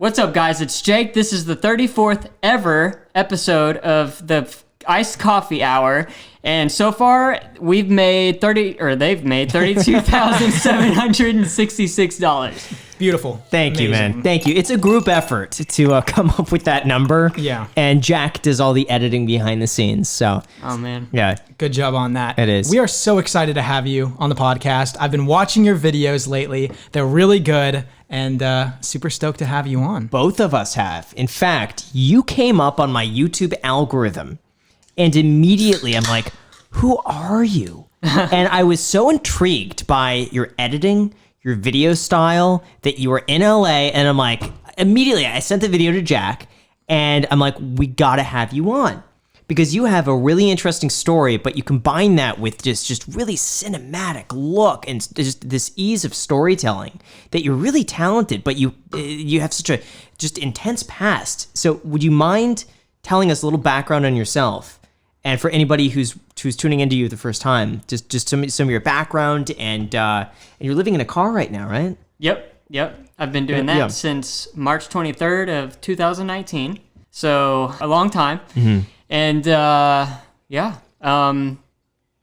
What's up, guys? It's Jake. This is the 34th ever episode of the Iced Coffee Hour, and so far they've made $32,766. Beautiful. Thank you, man. Thank you. It's a group effort to come up with that number. Yeah. And Jack does all the editing behind the scenes. So. Oh man. Yeah. Good job on that. It is. We are so excited to have you on the podcast. I've been watching your videos lately. They're really good, and super stoked to have you on. Both of us have. In fact, you came up on my YouTube algorithm, and immediately I'm like, who are you? And I was so intrigued by your editing, your video style, that you were in LA, and I'm like, immediately I sent the video to Jack, and I'm like, we gotta have you on. Because you have a really interesting story, but you combine that with just really cinematic look and just this ease of storytelling that you're really talented, but you have such a just intense past. So would you mind telling us a little background on yourself? And for anybody who's tuning into you the first time, just some of your background, and you're living in a car right now, right? Yep. I've been doing that since March 23rd of 2019. So a long time. Mm-hmm. And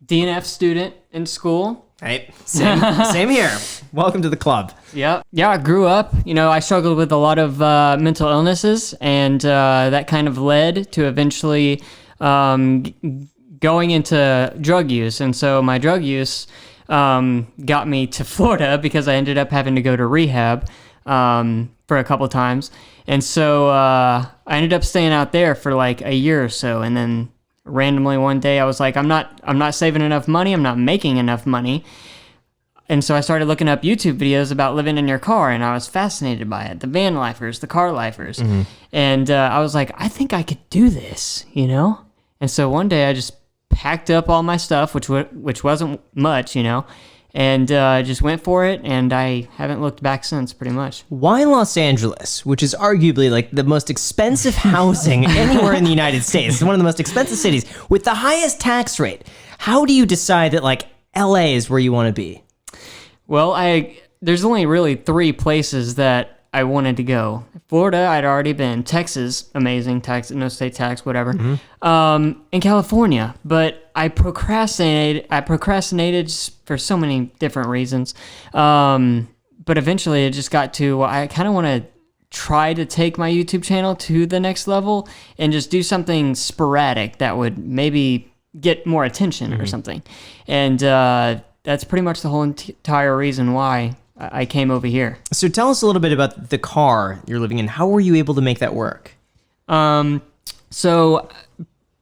DNF student in school. Right. Same here. Welcome to the club. Yeah, I grew up, I struggled with a lot of mental illnesses, and that kind of led to eventually going into drug use. And so my drug use got me to Florida because I ended up having to go to rehab for a couple times. And so I ended up staying out there for like a year or so. And then randomly one day I was like, I'm not saving enough money. I'm not making enough money. And so I started looking up YouTube videos about living in your car, and I was fascinated by it. The van lifers, the car lifers. Mm-hmm. And I was like, I think I could do this, And so one day I just packed up all my stuff, which wasn't much, and just went for it, and I haven't looked back since, pretty much. Why Los Angeles, which is arguably like the most expensive housing anywhere in the United States? It's one of the most expensive cities with the highest tax rate. How do you decide that like LA is where you want to be? Well, there's only really 3 places that I wanted to go. Florida, I'd already been. Texas, amazing tax, no state tax, whatever. Mm-hmm. And California, but I procrastinated for so many different reasons. But eventually, it just got to I kind of want to try to take my YouTube channel to the next level and just do something sporadic that would maybe get more attention or something. And that's pretty much the whole entire reason why I came over here. So tell us a little bit about the car you're living in. How were you able to make that work? So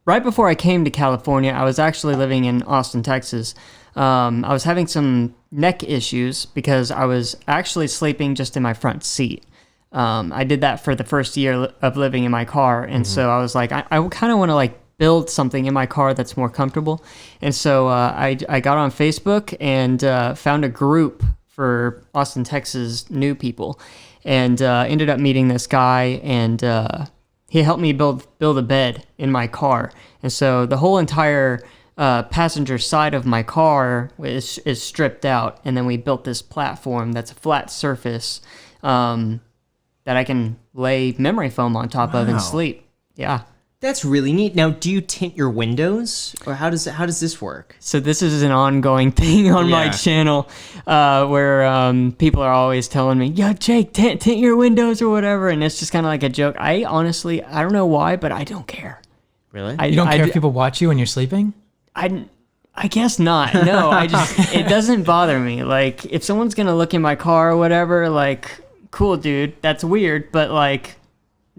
right before I came to California, I was actually living in Austin, Texas. I was having some neck issues because I was actually sleeping just in my front seat. I did that for the first year of living in my car. And so I was like, I kind of want to like build something in my car that's more comfortable. And so I got on Facebook and found a group for Austin, Texas new people, and ended up meeting this guy, and he helped me build a bed in my car. And so the whole entire passenger side of my car is stripped out, and then we built this platform that's a flat surface that I can lay memory foam on top of and sleep. Yeah. That's really neat. Now, do you tint your windows, or how does this work? So this is an ongoing thing on my channel, where people are always telling me, "Yo, Jake, tint your windows or whatever," and it's just kind of like a joke. I honestly, I don't know why, but I don't care. Really? You don't care if people watch you when you're sleeping? I guess not. No, it doesn't bother me. Like, if someone's gonna look in my car or whatever, like, cool, dude, that's weird, but like,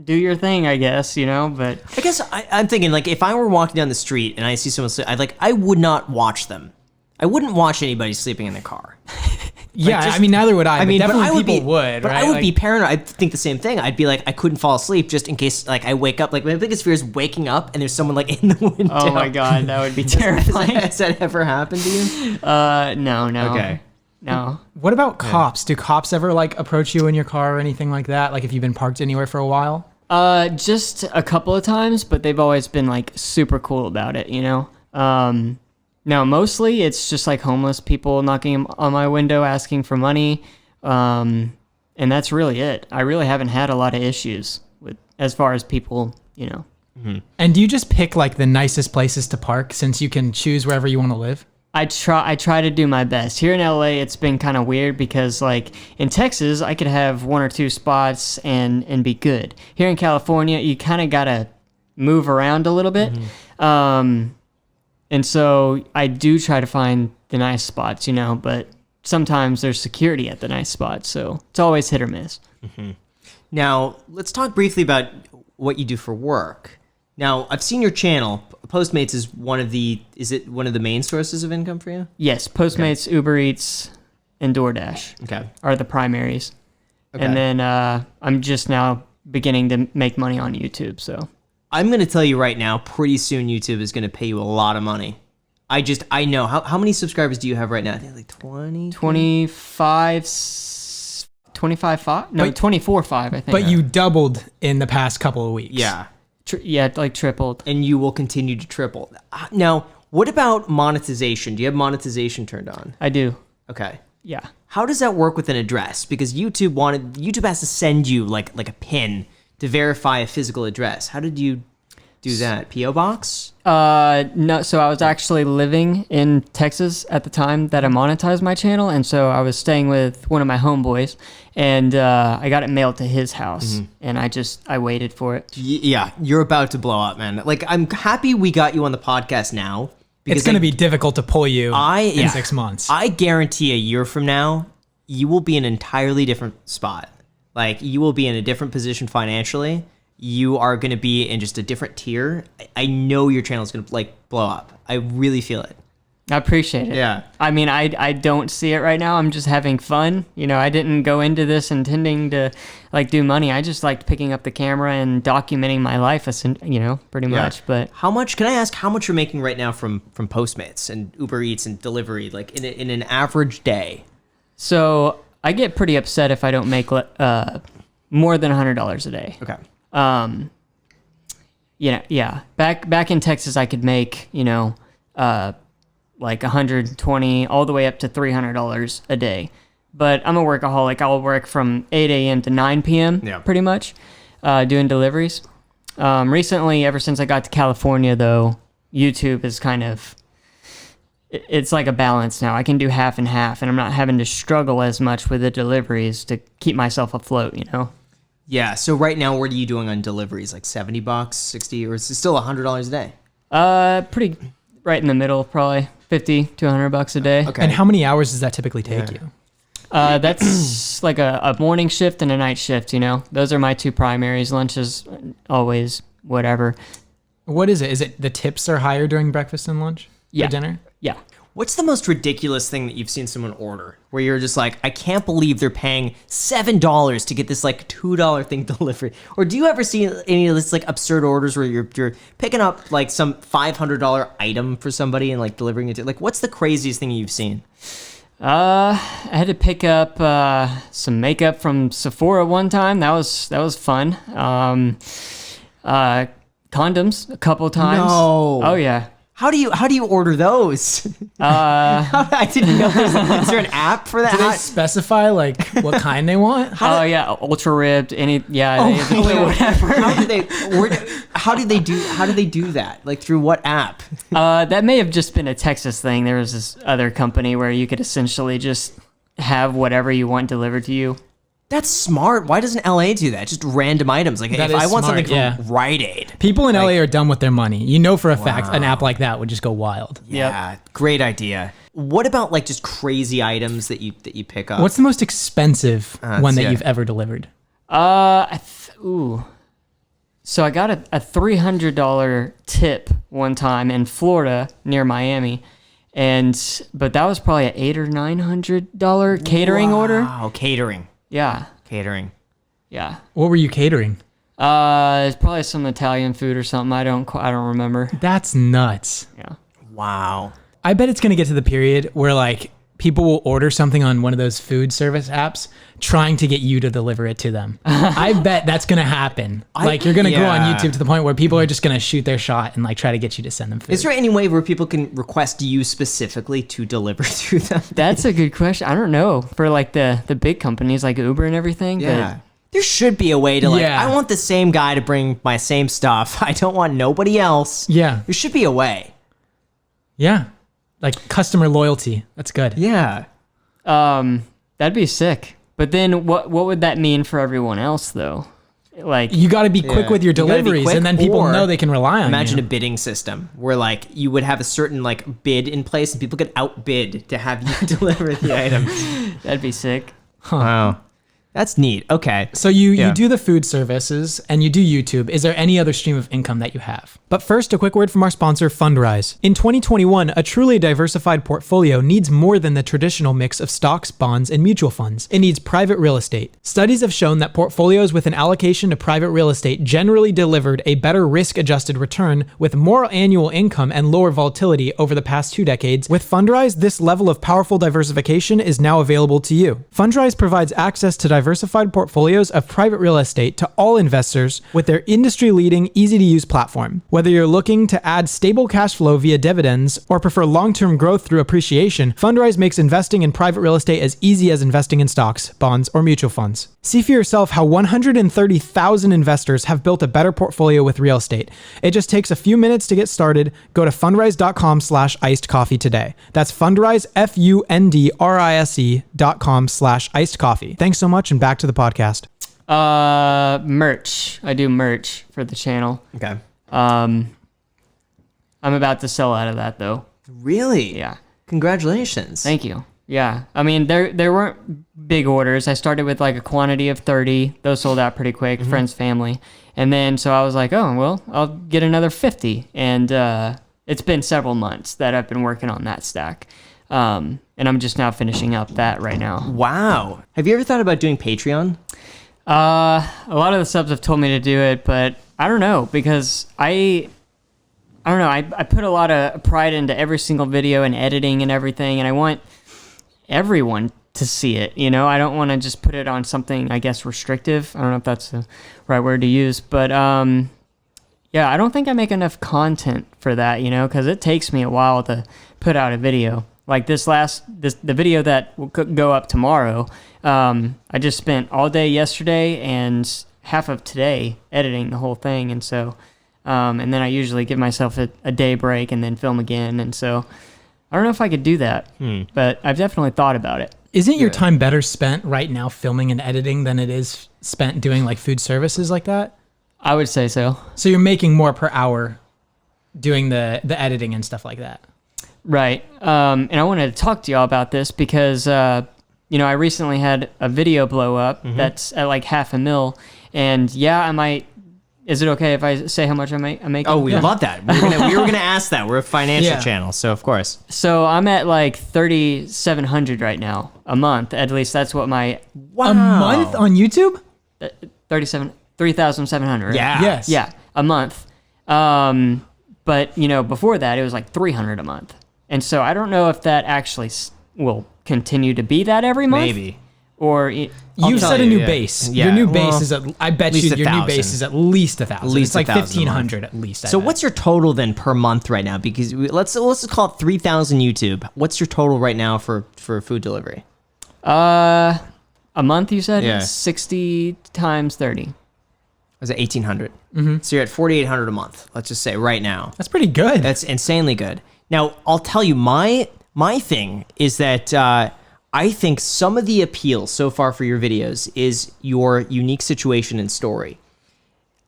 do your thing, I guess, but I guess I'm thinking, like, if I were walking down the street and I see someone sleep, I would not watch them. I wouldn't watch anybody sleeping in the car. Yeah, neither would I. But people would. But right? I would be paranoid. I'd think the same thing. I'd be like, I couldn't fall asleep just in case, like, I wake up. Like, my biggest fear is waking up and there's someone, like, in the window. Oh my God, that would be terrifying. Has that ever happened to you? No. Okay. No. What about cops? Do cops ever, like, approach you in your car or anything like that? Like, if you've been parked anywhere for a while? Just a couple of times, but they've always been like super cool about it, Now, mostly it's just like homeless people knocking on my window asking for money. And and that's really it. I really haven't had a lot of issues with as far as people, And do you just pick like the nicest places to park since you can choose wherever you want to live? I try to do my best. Here in LA, it's been kind of weird because like in Texas, I could have 1 or 2 spots and be good. Here in California, you kind of gotta move around a little bit, and so I do try to find the nice spots, but sometimes there's security at the nice spots, so it's always hit or miss. Now, let's talk briefly about what you do for work. Now, I've seen your channel. Postmates is is it one of the main sources of income for you? Yes, Postmates, Uber Eats, and DoorDash are the primaries. Okay. And then I'm just now beginning to make money on YouTube, so. I'm going to tell you right now, pretty soon YouTube is going to pay you a lot of money. I know. How many subscribers do you have right now? I think like 20? 25, 5? No, 24, 5, I think. But you doubled in the past couple of weeks. Yeah. Like tripled. And you will continue to triple. Now, what about monetization? Do you have monetization turned on? I do. Okay. Yeah. How does that work with an address? Because YouTube has to send you like a PIN to verify a physical address. How did you do that? P.O. box? No. So I was actually living in Texas at the time that I monetized my channel, and so I was staying with one of my homeboys, and I got it mailed to his house, and I waited for it. Yeah, you're about to blow up, man. Like, I'm happy we got you on the podcast now. Because it's going to be difficult to pull you in 6 months. I guarantee a year from now, you will be in an entirely different spot. Like, you will be in a different position financially. You are going to be in just a different tier. I know your channel is going to blow up. I really feel it. I appreciate it. Yeah. I mean, I don't see it right now. I'm just having fun. I didn't go into this intending to do money. I just liked picking up the camera and documenting my life, pretty much. But can I ask how much you're making right now from Postmates and Uber Eats and delivery, like in an average day? So I get pretty upset if I don't make more than $100 a day. Okay. Yeah. Back in Texas, I could make, like 120 all the way up to $300 a day. But I'm a workaholic. I'll work from 8 a.m. to 9 p.m. Pretty much, doing deliveries. Recently, ever since I got to California, though, YouTube is it's like a balance now. I can do half and half, and I'm not having to struggle as much with the deliveries to keep myself afloat, Yeah, so right now, what are you doing on deliveries? Like $70, 60, or is it still $100 a day? Pretty right in the middle, probably 50 to $100 a day. Okay. And how many hours does that typically take you? That's like a morning shift and a night shift, Those are my 2 primaries. Lunch is always whatever. What is it? Is it the tips are higher during breakfast and lunch? Yeah. For dinner? Yeah. What's the most ridiculous thing that you've seen someone order where you're just like, I can't believe they're paying $7 to get this like $2 thing delivered? Or do you ever see any of this like absurd orders where you're picking up like some $500 item for somebody and like delivering it to, like, what's the craziest thing you've seen? I had to pick up some makeup from Sephora one time. That was fun. Condoms a couple times. No. Oh yeah. How do you order those? I didn't know. Is there an app for that? Do they specify like what kind they want? Yeah, ultra ribbed. Whatever. How do they do that? Like through what app? That may have just been a Texas thing. There was this other company where you could essentially just have whatever you want delivered to you. That's smart. Why doesn't LA do that? Just random items. Like that if I want smart, something from Rite Aid. People in LA are done with their money. For a fact an app like that would just go wild. Yeah, Great idea. What about like just crazy items that you pick up? What's the most expensive one that you've ever delivered? So I got a $300 tip one time in Florida near Miami. But that was probably an $800 or $900 catering order. Wow, catering. Yeah. Catering. Yeah. What were you catering? It's probably some Italian food or something. I don't remember. That's nuts. Yeah. Wow. I bet it's going to get to the period where like people will order something on one of those food service apps trying to get you to deliver it to them. I bet that's going to happen. Like you're going to go on YouTube to the point where people are just going to shoot their shot and like try to get you to send them food. Is there any way where people can request you specifically to deliver to them? That's a good question. I don't know. For like the big companies like Uber and everything. Yeah. There should be a way to like, Yeah. I want the same guy to bring my same stuff. I don't want nobody else. Yeah. There should be a way. Yeah. Like customer loyalty. That's good. Yeah. That'd be sick. But then what would that mean for everyone else though? Like You got to be quick with your You gotta be deliveries, quick, and then people or know they can rely on Imagine you. a bidding system where like you would have a certain like bid in place and people could outbid to have you deliver the item. that'd be sick. Wow. That's neat. Okay. So you do the food services and you do YouTube. Is there any other stream of income that you have? But first, a quick word from our sponsor, Fundrise. In 2021, a truly diversified portfolio needs more than the traditional mix of stocks, bonds, and mutual funds. It needs private real estate. Studies have shown that portfolios with an allocation to private real estate generally delivered a better risk-adjusted return with more annual income and lower volatility over the past 2 decades. With Fundrise, this level of powerful diversification is now available to you. Fundrise provides access to diversified portfolios of private real estate to all investors with their industry-leading, easy-to-use platform. Whether you're looking to add stable cash flow via dividends or prefer long-term growth through appreciation, Fundrise makes investing in private real estate as easy as investing in stocks, bonds, or mutual funds. See for yourself how 130,000 investors have built a better portfolio with real estate. It just takes a few minutes to get started. Go to fundrise.com/iced coffee today. That's Fundrise, fundrise.com/iced coffee. Thanks so much, and back to the podcast. Merch. I do merch for the channel. Okay. I'm about to sell out of that though. Really? Yeah. Congratulations. Thank you. Yeah. I mean, there weren't big orders. I started with like a quantity of 30. Those sold out pretty quick, friends, family. And then, so I was like, oh, well, I'll get another 50. And it's been several months that I've been working on that stack. And I'm just now finishing up that right now. Wow. Have you ever thought about doing Patreon? A lot of the subs have told me to do it, but I don't know, because I don't know. I put a lot of pride into every single video and editing and everything, and I want everyone to see it. You know, I don't want to just put it on something, I guess, restrictive. I don't know if that's the right word to use, but yeah, I don't think I make enough content for that, you know, because it takes me a while to put out a video. Like the video that will go up tomorrow, I just spent all day yesterday and half of today editing the whole thing, and so, and then I usually give myself a day break and then film again, and so I don't know if I could do that, but I've definitely thought about it. Isn't your time better spent right now filming and editing than it is spent doing like food services like that? I would say so. So you're making more per hour doing the editing and stuff like that. Right. And I wanted to talk to y'all about this because, you know, I recently had a video blow up that's at like $500,000. And yeah, I might. Is it okay if I say how much I'm making? Oh, we love that. We were gonna ask that. We're a financial channel, so of course. So I'm at like 3,700 right now a month. At least that's what my A month on YouTube? 3,700. Right? Yeah. Yes. Yeah, a month. But you know, before that it was like 300 a month. And so I don't know if that actually will continue to be that every month. Maybe. Or You set a new base. Yeah. Your new base Well, is I bet least you your new 1,000. base is at least 1,000. At least It's like 1,000 a month. 1,500 at least. So what's your total then per month right now? Because let's just call it 3,000 YouTube. What's your total right now for food delivery? a month you said? Yeah. 60 times 30. Was it 1,800? So you're at 4,800 a month. Let's just say right now. That's pretty good. That's insanely good. Now I'll tell you my thing is that I think some of the appeal so far for your videos is your unique situation and story.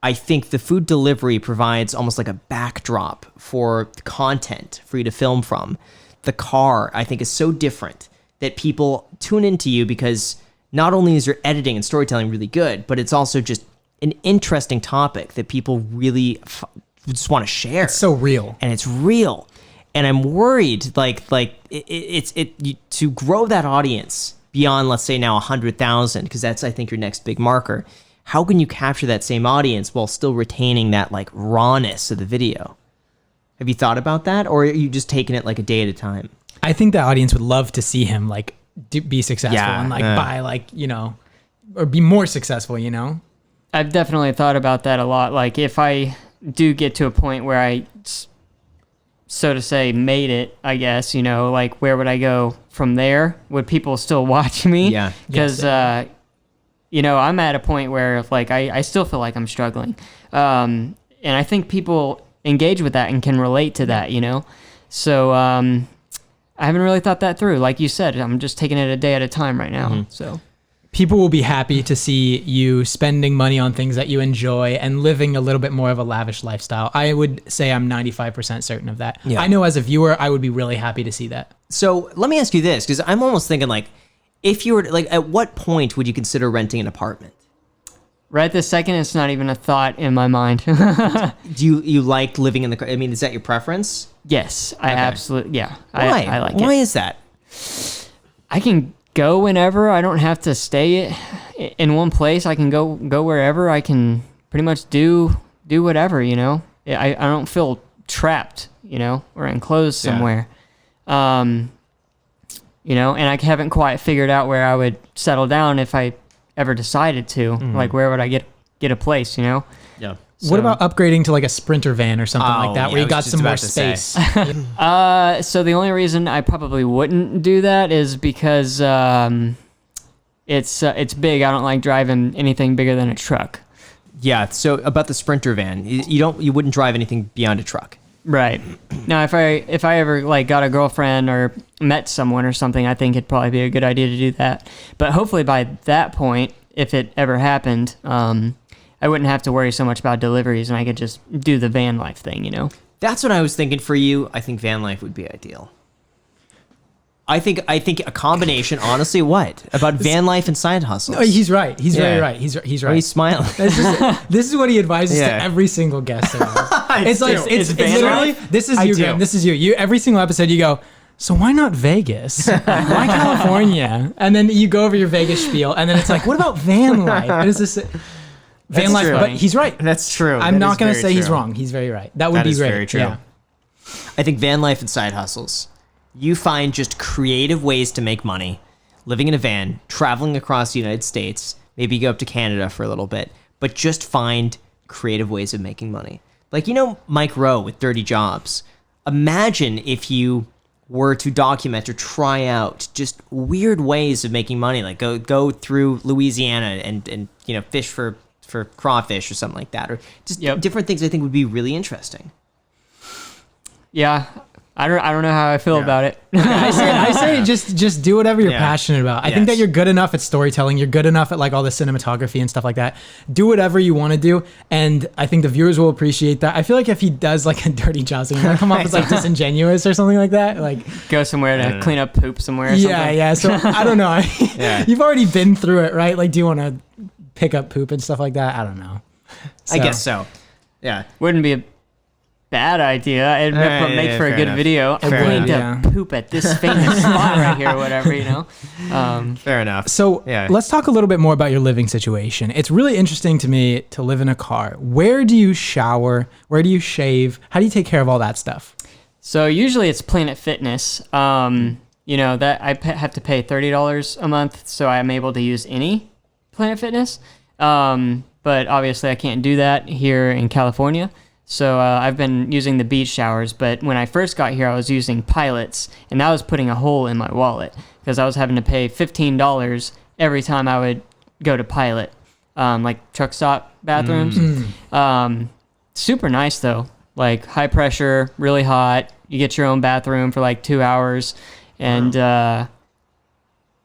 I think the food delivery provides almost like a backdrop for content for you to film from. The car, I think, is so different that people tune into you because not only is your editing and storytelling really good, but it's also just an interesting topic that people really just want to share. It's so real. And it's real. And I'm worried, to grow that audience beyond, let's say now 100,000, because that's, I think, your next big marker. How can you capture that same audience while still retaining that like rawness of the video? Have you thought about that, or are you just taking it like a day at a time? I think the audience would love to see him like be successful and like buy like, or be more successful, I've definitely thought about that a lot. Like if I do get to a point where I, so to say, made it, I guess, like where would I go from there? Would people still watch me? Yeah. Because, I'm at a point where like I still feel like I'm struggling. And I think people engage with that and can relate to that, So I haven't really thought that through. Like you said, I'm just taking it a day at a time right now. So people will be happy to see you spending money on things that you enjoy and living a little bit more of a lavish lifestyle. I would say I'm 95% certain of that. Yeah. I know as a viewer, I would be really happy to see that. So let me ask you this, because I'm almost thinking like, if you were like, at what point would you consider renting an apartment? Right this second, it's not even a thought in my mind. Do you like living in the car? I mean, is that your preference? Yes, I absolutely, yeah. Why? I like it. Why is that? I can go whenever. I don't have to stay in one place. I can go wherever. I can pretty much do whatever, I don't feel trapped, or enclosed somewhere. And I haven't quite figured out where I would settle down if I ever decided to. Like, where would I get a place, Yeah. So, what about upgrading to like a Sprinter van or something like that, where you got some more space? So the only reason I probably wouldn't do that is because it's big. I don't like driving anything bigger than a truck. Yeah. So about the Sprinter van, you wouldn't drive anything beyond a truck. Right. Now, if I ever like got a girlfriend or met someone or something, I think it'd probably be a good idea to do that. But hopefully by that point, if it ever happened, I wouldn't have to worry so much about deliveries, and I could just do the van life thing, That's what I was thinking for you. I think van life would be ideal. I think a combination, honestly, what? About van life and side hustles. No, he's right. He's very right. He's right. Why are you smiling? This is what he advises to every single guest. It's literally, this is you, Graham. This is you. You every single episode you go, so why not Vegas? Why California? And then you go over your Vegas spiel, and then it's like, what about van life? And it's just van life, but he's right. That's true. I'm not going to say he's wrong. He's very right. That would be great. Very true. Yeah. I think van life and side hustles. You find just creative ways to make money, living in a van, traveling across the United States, maybe go up to Canada for a little bit, but just find creative ways of making money. Like, Mike Rowe with Dirty Jobs. Imagine if you were to document or try out just weird ways of making money, like go through Louisiana and fish for crawfish or something like that, or just different things I think would be really interesting. Yeah. I don't know how I feel about it. I say just do whatever you're passionate about. I think that you're good enough at storytelling. You're good enough at like all the cinematography and stuff like that. Do whatever you want to do, and I think the viewers will appreciate that. I feel like if he does like a Dirty Jobs, he's gonna come off as like disingenuous or something like that. Like go somewhere to clean up poop somewhere. Or something. Yeah. So I don't know. You've already been through it, right? Like, do you want to pick up poop and stuff like that? I don't know. I guess so. Yeah, wouldn't be a bad idea. It'd make for a good enough. video. I need to poop at this famous spot right here or whatever, Fair enough. So let's talk a little bit more about your living situation. It's really interesting to me to live in a car. Where do you shower? Where do you shave? How do you take care of all that stuff? So usually it's Planet Fitness. That I have to pay $30 a month, so I'm able to use any Planet Fitness. But obviously I can't do that here in California. So I've been using the beach showers, but when I first got here, I was using Pilots, and that was putting a hole in my wallet because I was having to pay $15 every time I would go to Pilot, like truck stop bathrooms. Super nice though, like high pressure, really hot. You get your own bathroom for like 2 hours, and but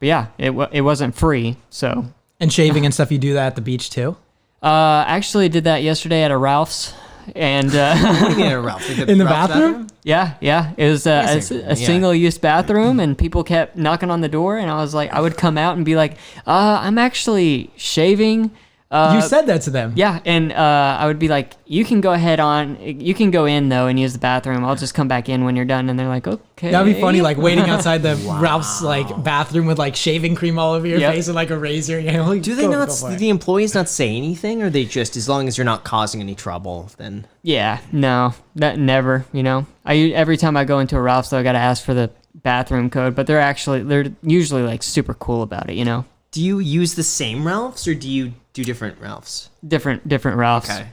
yeah, it wasn't free. So and shaving and stuff, you do that at the beach too? Actually did that yesterday at a Ralph's. And what do you mean, Ralph? Like in the bathroom? Yeah. It was a single-use bathroom, and people kept knocking on the door, and I was like, I would come out and be like, I'm actually shaving. You said that to them. Yeah, and I would be like, you can go in though and use the bathroom. I'll just come back in when you're done. And they're like, okay. That'd be funny, like waiting outside the Ralph's like bathroom with like shaving cream all over your face and like a razor. You know, do they not? Do the employees not say anything, or they just, as long as you're not causing any trouble, then? Yeah, no, that never. You know, every time I go into a Ralph's, though, I got to ask for the bathroom code. But they're usually like super cool about it. You know. Do you use the same Ralphs, or do you do different Ralphs? Different Ralphs. Okay.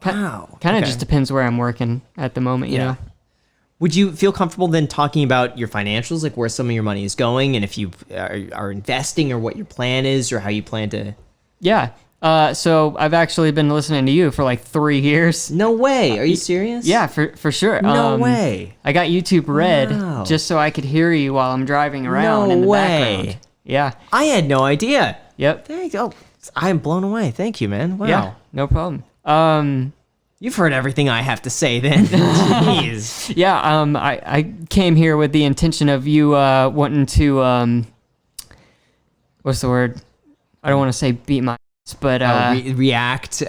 Wow. Kind of just depends where I'm working at the moment, you know? Would you feel comfortable then talking about your financials, like where some of your money is going, and if you are investing, or what your plan is, or how you plan to? Yeah. So I've actually been listening to you for like 3 years. No way. Are you serious? Yeah, for sure. No way. I got YouTube Red just so I could hear you while I'm driving around in the background. Yeah. I had no idea. Yep. Thank you. Oh, I am blown away. Thank you, man. Wow. Yeah, no problem. You've heard everything I have to say then. Jeez. Yeah, I came here with the intention of you wanting to, what's the word? I don't want to say beat my ass, but... react.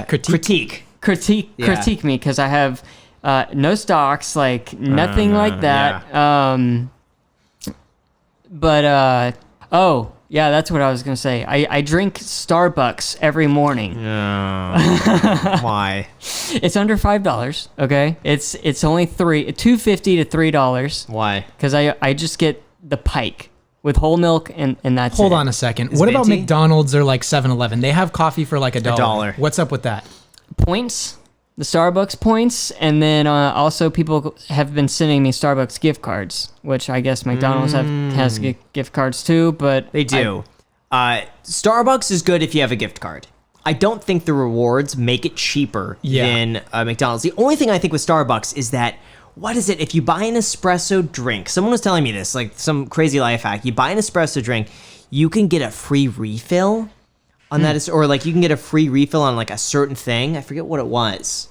Critique. Critique me, because I have no stocks, like nothing like that. Yeah. Oh, yeah, that's what I was going to say. I drink Starbucks every morning. Why? It's under $5, okay? It's only $2.50 to $3. Why? Because I just get the Pike with whole milk, and that's Hold it. on a second. Is What about venti? McDonald's or like 7-Eleven? They have coffee for like $1. $1. What's up with that? Points, the Starbucks points, and then also people have been sending me Starbucks gift cards, which I guess McDonald's has gift cards too, but... They do. Starbucks is good if you have a gift card. I don't think the rewards make it cheaper than McDonald's. The only thing I think with Starbucks is that, what is it? If you buy an espresso drink, someone was telling me this, like some crazy life hack. You buy an espresso drink, you can get a free refill on that, or like you can get a free refill on like a certain thing. I forget what it was.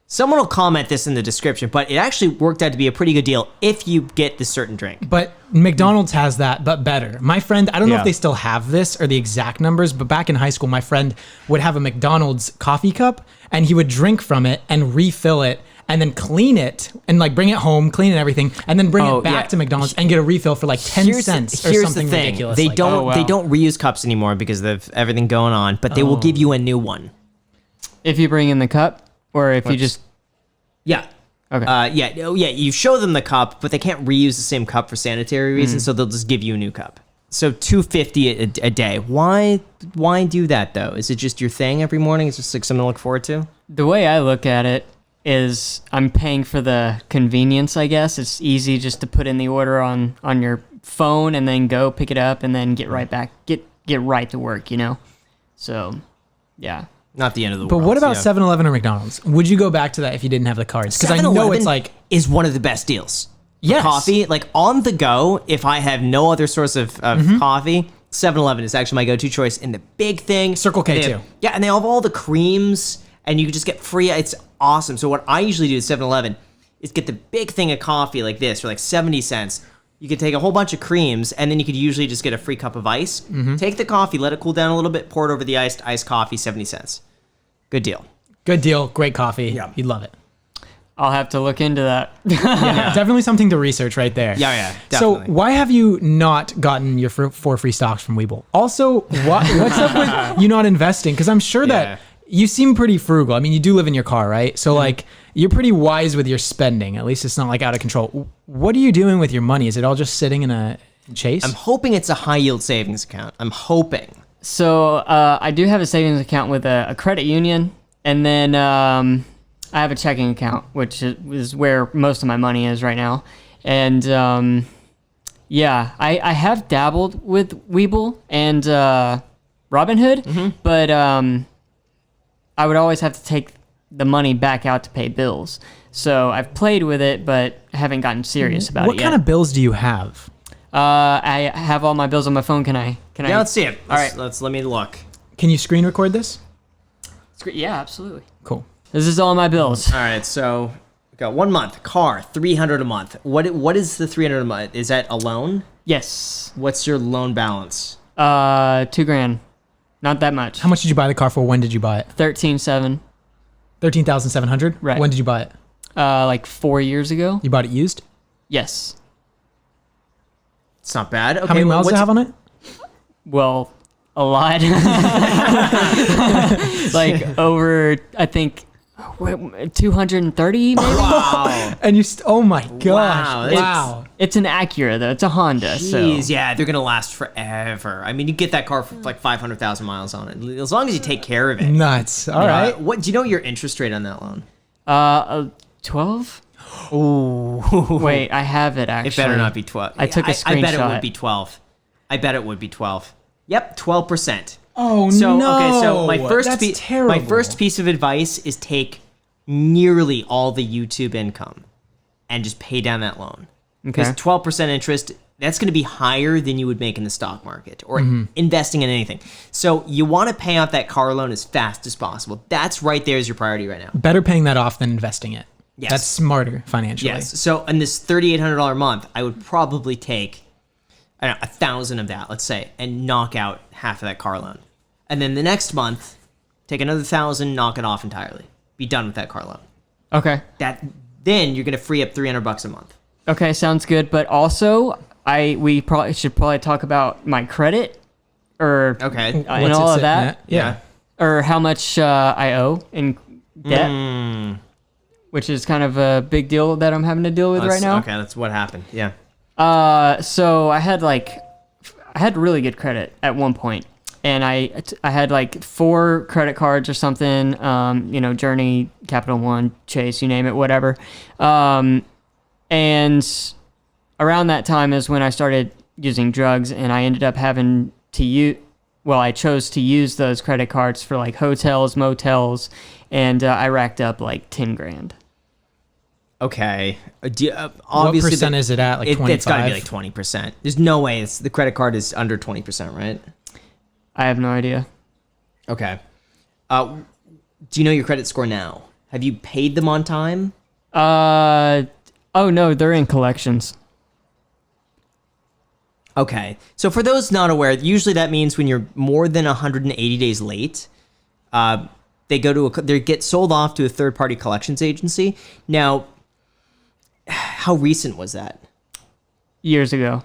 Someone will comment this in the description, but it actually worked out to be a pretty good deal if you get the certain drink. But McDonald's has that, but better. My friend, I don't know if they still have this or the exact numbers, but back in high school, my friend would have a McDonald's coffee cup, and he would drink from it and refill it, and then clean it and like bring it home, clean it and everything, and then bring it back to McDonald's and get a refill for like 10 cents or something the thing. ridiculous. They like don't they don't reuse cups anymore because of everything going on, but they will give you a new one. If you bring in the cup, or if you just... Yeah. Okay. You show them the cup, but they can't reuse the same cup for sanitary reasons, so they'll just give you a new cup. So $2.50 a day. Why do that though? Is it just your thing every morning? Is it just like something to look forward to? The way I look at it is I'm paying for the convenience, I guess. It's easy just to put in the order on your phone and then go pick it up and then get right back, get right to work, you know? So, yeah. Not the end of the But world. what about 7-Eleven or McDonald's? Would you go back to that if you didn't have the cards? Because I know it's like... is one of the best deals. Yes. Coffee, like on the go, if I have no other source of coffee, 7-Eleven is actually my go-to choice. And the big thing... Circle K too. Yeah, and they have all the creams, and you can just get free... It's awesome. So what I usually do at 7-Eleven is get the big thing of coffee like this for like 70 cents. You could take a whole bunch of creams, and then you could usually just get a free cup of ice. Take the coffee, let it cool down a little bit, pour it over the iced coffee, 70 cents. Good deal. Good deal. Great coffee. Yeah. You'd love it. I'll have to look into that. Yeah, definitely something to research right there. Yeah, So definitely. why have you not gotten your 4 free stocks from Webull? Also, what's up with you not investing? Because I'm sure that you seem pretty frugal. I mean, you do live in your car, right? So like you're pretty wise with your spending. At least it's not like out of control. What are you doing with your money? Is it all just sitting in a Chase? I'm hoping it's a high yield savings account. I'm hoping. So I do have a savings account with a credit union, and then I have a checking account, which is where most of my money is right now. And I have dabbled with Webull and Robinhood, but I would always have to take the money back out to pay bills. So I've played with it, but haven't gotten serious about it yet. What kind of bills do you have? I have all my bills on my phone. Can I? Yeah, let's see it. All right. Let me look. Can you screen record this? Yeah, absolutely. Cool. This is all my bills. All right, so we got 1 month car, $300 a month. What is the $300 a month? Is that a loan? Yes. What's your loan balance? $2,000. Not that much. How much did you buy the car for? When did you buy it? 13.7. 13,700. Right. When did you buy it? Like 4 years ago. You bought it used. Yes. It's not bad. Okay, How many miles does it have on it? Well, a lot. Like over, I think, 230 maybe. Wow. And you, oh my gosh. Wow, Wow. It's an Acura though. It's a Honda. Jeez, So yeah, they're gonna last forever. I mean, you get that car for like 500,000 miles on it, as long as you take care of it. Nuts. All right. What do you know? Your interest rate on that loan? 12. Ooh. Wait, I have it actually. It better not be 12. I took a I bet it screenshot. would be 12. I bet it would be 12. Yep, 12%. Oh So no. okay, so That's terrible. my first piece of advice is take nearly all the YouTube income and just pay down that loan. Because Okay. 12% interest, that's going to be higher than you would make in the stock market or investing in anything. So you want to pay off that car loan as fast as possible. That's right there as your priority right now. Better paying that off than investing it. Yes. That's smarter financially. Yes. So in this $3,800 a month, I would probably take, I don't know, 1,000 of that, let's say, and knock out half of that car loan. And then the next month, take another 1,000, knock it off entirely. Be done with that car loan. Okay. Then you're gonna free up $300 a month. Okay, sounds good. But also, we probably should talk about my credit, or Okay. and What's all it of sitting that, at? Yeah. or how much I owe in debt, which is kind of a big deal that I'm having to deal with right now. Okay, that's what happened. Yeah. So I had really good credit at one point, and I had like 4 credit cards or something. Journey, Capital One, Chase, you name it, whatever. And around that time is when I started using drugs, and I ended up having to I chose to use those credit cards for like hotels, motels, and I racked up like 10 grand. Okay. What Obviously, percent is it at? Like 25? it's got to be like 20%. There's no way the credit card is under 20%, right? I have no idea. Okay. Do you know your credit score now? Have you paid them on time? Oh no, they're in collections. Okay. So for those not aware, usually that means when you're more than 180 days late, they get sold off to a third-party collections agency. Now, how recent was that? Years ago.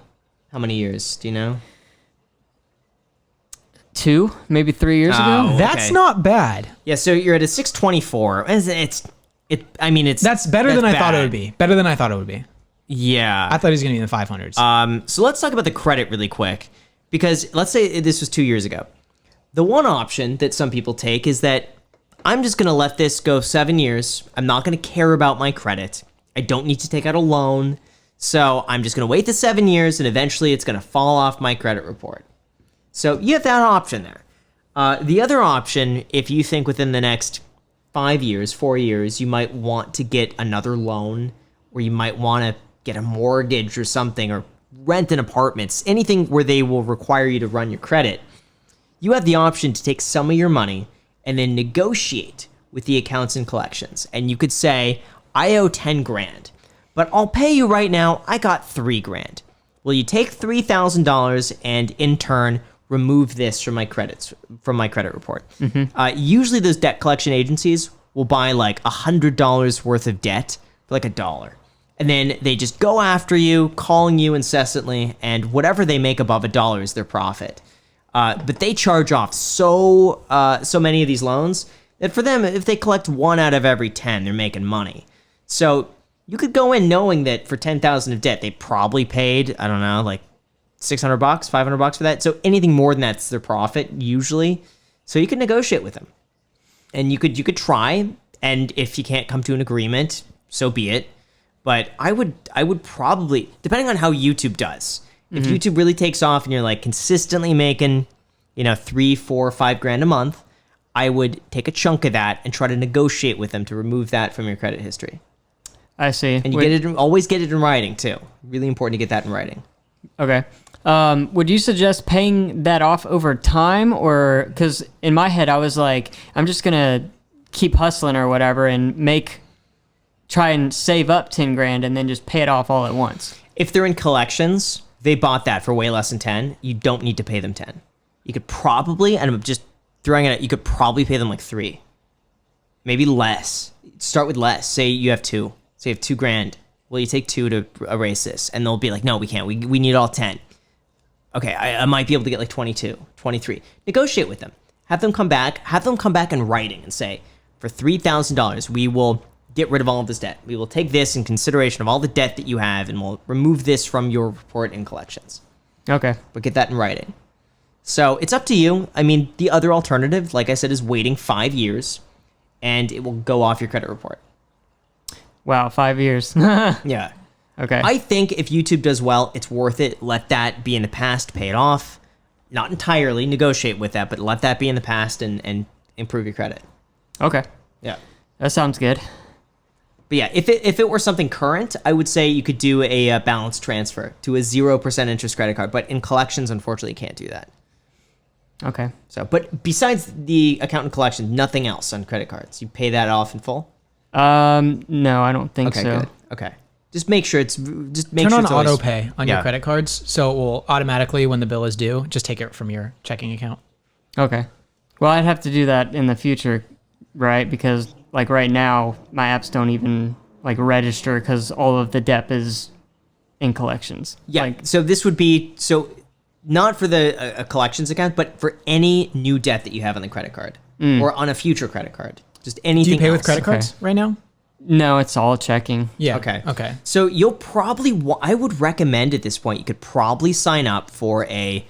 How many years? Do you know? 2, maybe 3 years ago. Oh. That's Okay. not bad. Yeah. So you're at a 624. It's. That's better than I thought it bad. would be. Better than I thought it would be. Yeah. I thought he was going to be in the 500s. So let's talk about the credit really quick, because let's say this was 2 years ago. The one option that some people take is that I'm just going to let this go 7 years. I'm not going to care about my credit. I don't need to take out a loan. So I'm just going to wait the 7 years, and eventually it's going to fall off my credit report. So you have that option there. The other option, if you think within the next 5 years, 4 years, you might want to get another loan, or you might want to get a mortgage or something, or rent an apartment, anything where they will require you to run your credit, you have the option to take some of your money and then negotiate with the accounts and collections. And you could say, I owe 10 grand, but I'll pay you right now. I got 3 grand. Will you take $3,000 and in turn remove this from my credit report? Usually those debt collection agencies will buy like $100 worth of debt for like $1. And then they just go after you, calling you incessantly, and whatever they make above $1 is their profit. But they charge off so many of these loans that for them, if they collect 1 out of every 10, they're making money. So you could go in knowing that for $10,000 of debt, they probably paid, I don't know, like $600, $500 for that. So anything more than that's their profit usually. So you could negotiate with them, and you could try. And if you can't come to an agreement, so be it. But I would probably, depending on how YouTube does, if YouTube really takes off and you're like consistently making, 3, 4, 5 grand a month, I would take a chunk of that and try to negotiate with them to remove that from your credit history. I see. And always get it in writing too. Really important to get that in writing. Okay. Would you suggest paying that off over time, or because in my head I was like, I'm just gonna keep hustling or whatever and try and save up 10 grand and then just pay it off all at once. If they're in collections, they bought that for way less than 10. You don't need to pay them 10. you could probably, and I'm just throwing it out, you could probably pay them like 3, maybe less. Start with less. Say you have 2. Say you have $2,000. Well, you take 2 to erase this, and they'll be like, no, we can't. We need all 10. Okay, I might be able to get like 22, 23. Negotiate with them. Have them come back. Have them come back in writing and say, for $3,000, we will get rid of all of this debt. We will take this in consideration of all the debt that you have, and we'll remove this from your report in collections. Okay. But get that in writing. So it's up to you. I mean, the other alternative, like I said, is waiting 5 years, and it will go off your credit report. Wow, 5 years. Yeah. Okay. I think if YouTube does well, it's worth it. Let that be in the past, pay it off. Not entirely, negotiate with that, but let that be in the past and improve your credit. Okay. Yeah. That sounds good. But yeah, if it were something current, I would say you could do a balance transfer to a 0% interest credit card. But in collections, unfortunately, you can't do that. Okay. So, but besides the account and collection, nothing else on credit cards. You pay that off in full? No, I don't think Okay, so. good. Okay. Just make sure it's always Turn on auto pay on your credit cards, so it will automatically, when the bill is due, just take it from your checking account. Okay. Well, I'd have to do that in the future, right? Because like right now, my apps don't even like register because all of the debt is in collections. Yeah. Like, So this would be not for the collections account, but for any new debt that you have on the credit card or on a future credit card. Just anything. Do you pay else. with credit cards right now? no, it's all checking. Yeah. Okay. So you'll probably, I would recommend at this point, you could probably sign up for a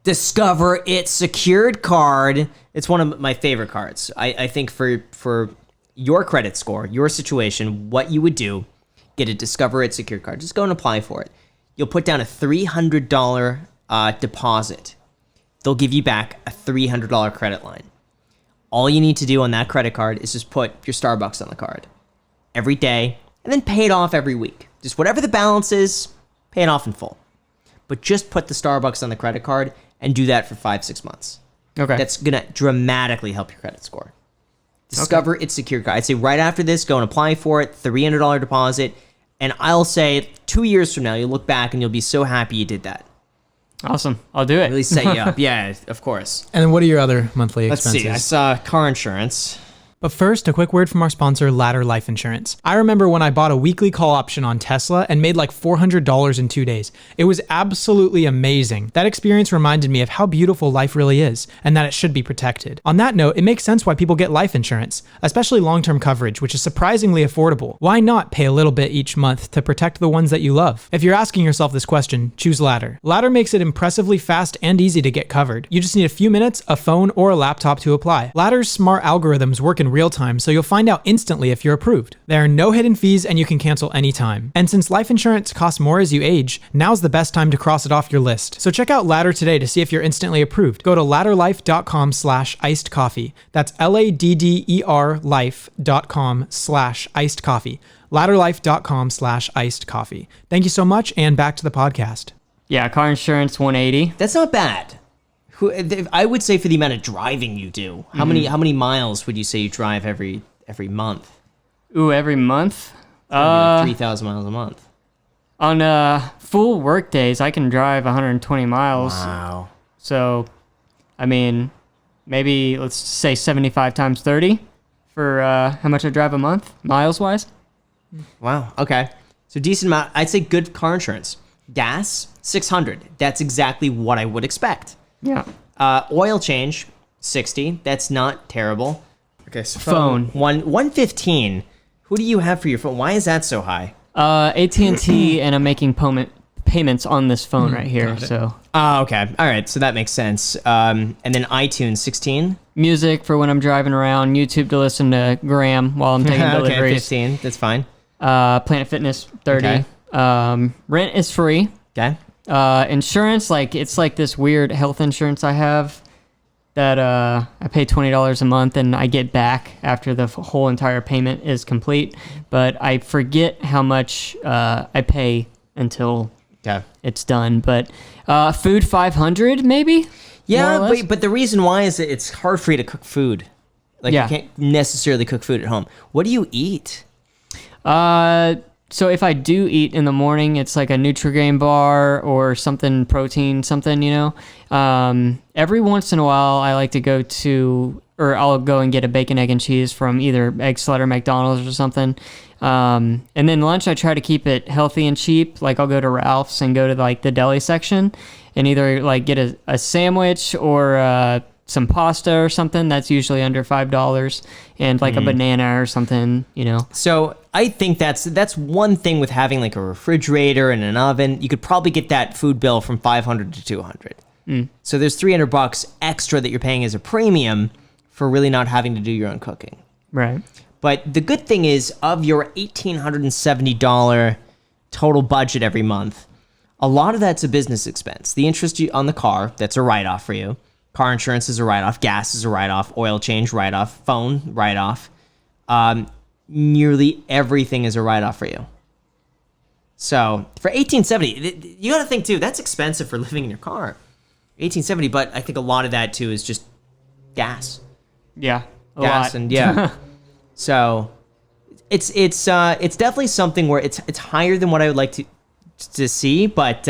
Discover It secured card. It's one of my favorite cards. I think for your credit score, your situation, what you would do, get a Discover It secured card. Just go and apply for it. You'll put down a $300 deposit. They'll give you back a $300 credit line. All you need to do on that credit card is just put your Starbucks on the card every day and then pay it off every week. Just whatever the balance is, pay it off in full. But just put the Starbucks on the credit card and do that for 5-6 months. Okay. That's going to dramatically help your credit score. Discover It's secure card. I'd say right after this, go and apply for it, $300 deposit. And I'll say 2 years from now, you'll look back and you'll be so happy you did that. Awesome. I'll do it. Really set you up. Yeah, of course. And then what are your other monthly Let's expenses? see. I saw car insurance. But first, a quick word from our sponsor, Ladder Life Insurance. I remember when I bought a weekly call option on Tesla and made like $400 in 2 days. It was absolutely amazing. That experience reminded me of how beautiful life really is and that it should be protected. On that note, it makes sense why people get life insurance, especially long-term coverage, which is surprisingly affordable. Why not pay a little bit each month to protect the ones that you love? If you're asking yourself this question, choose Ladder. Ladder makes it impressively fast and easy to get covered. You just need a few minutes, a phone, or a laptop to apply. Ladder's smart algorithms work in real time, so you'll find out instantly if you're approved. There are no hidden fees and you can cancel anytime. And since life insurance costs more as you age, now's the best time to cross it off your list. So check out Ladder today to see if you're instantly approved. Go to ladderlife.com/iced coffee. That's LADDER life.com/iced coffee. Ladderlife.com/iced coffee. Thank you so much, and back to the podcast. Yeah, car insurance 180. That's not bad. I would say for the amount of driving you do, how many miles would you say you drive every month? Ooh, every month? 3,000 miles a month. On full work days, I can drive 120 miles. Wow. So, I mean, maybe let's say 75 times 30 for how much I drive a month, miles-wise. Wow. Okay. So decent amount. I'd say good car insurance. Gas, $600. That's exactly what I would expect. Yeah. Oil change, $60. That's not terrible. Okay, so Phone. $115. Who do you have for your phone? Why is that so high? AT&T, and I'm making payments on this phone right here. So Oh, okay. All right, so that makes sense. And then iTunes, 16. music for when I'm driving around, YouTube to listen to Graham while I'm taking Okay, deliveries. 15. That's fine. Planet Fitness, 30. Okay. Rent is free. Okay. Insurance, it's like this weird health insurance I have that I pay $20 a month and I get back after the whole entire payment is complete. But I forget how much I pay until it's done. But food, $500 maybe? Yeah, but the reason why is that it's hard for you to cook food. You can't necessarily cook food at home. What do you eat? so if I do eat in the morning, it's like a Nutri-Grain bar or something protein, something, every once in a while I like to go to, or I'll go and get a bacon, egg, and cheese from either Egg Slut or McDonald's or something. And then lunch, I try to keep it healthy and cheap. Like I'll go to Ralph's and go to like the deli section and either like get a sandwich or some pasta or something that's usually under $5 and like a banana or something, So I think that's one thing with having like a refrigerator and an oven. You could probably get that food bill from $500 to $200. So there's $300 extra that you're paying as a premium for really not having to do your own cooking. Right. But the good thing is, of your $1,870 total budget every month, a lot of that's a business expense. The interest on the car, that's a write-off for you. Car insurance is a write-off. Gas is a write-off. Oil change, write-off. Phone, write-off. Nearly everything is a write-off for you. So for $1,870, you got to think, too, that's expensive for living in your car. $1,870, but I think a lot of that, too, is just gas. Yeah, a Gas lot. and, yeah. So it's definitely something where it's higher than what I would like to see, but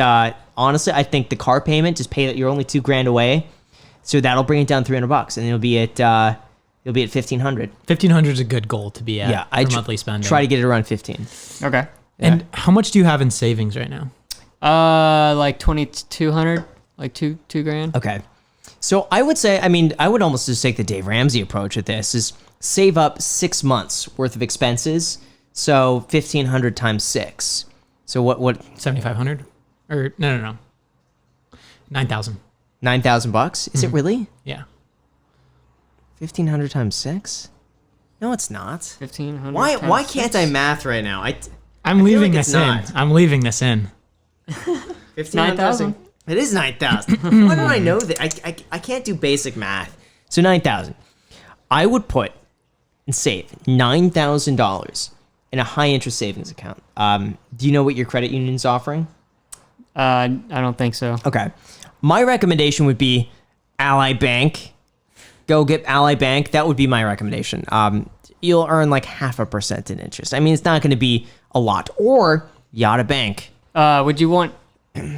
honestly, I think the car payment, just pay that you're only $2,000 away, so that'll bring it down $300, and you'll be at $1,500. $1,500 is a good goal to be at. Yeah, for monthly spending. Try to get it around 15. Okay. And how much do you have in savings right now? Like 2,200, like two grand. Okay. So I would say, I would almost just take the Dave Ramsey approach at this, is save up 6 months worth of expenses. So 1,500 times 6. So what? 7,500? Or no. 9,000. $9,000? Is it really? Yeah. 1,500 times 6? No, it's not. 1,500. Why can't I math right now? I'm leaving like this it's in. not. I'm leaving this in. 9,000. It is 9,000. Why don't I know that? I can't do basic math. So 9,000. I would put and save $9,000 in a high interest savings account. Do you know what your credit union's offering? I don't think so. Okay. My recommendation would be Ally Bank. Go get Ally Bank. That would be my recommendation. You'll earn like 0.5% in interest. It's not going to be a lot. Or Yada Bank. Would you want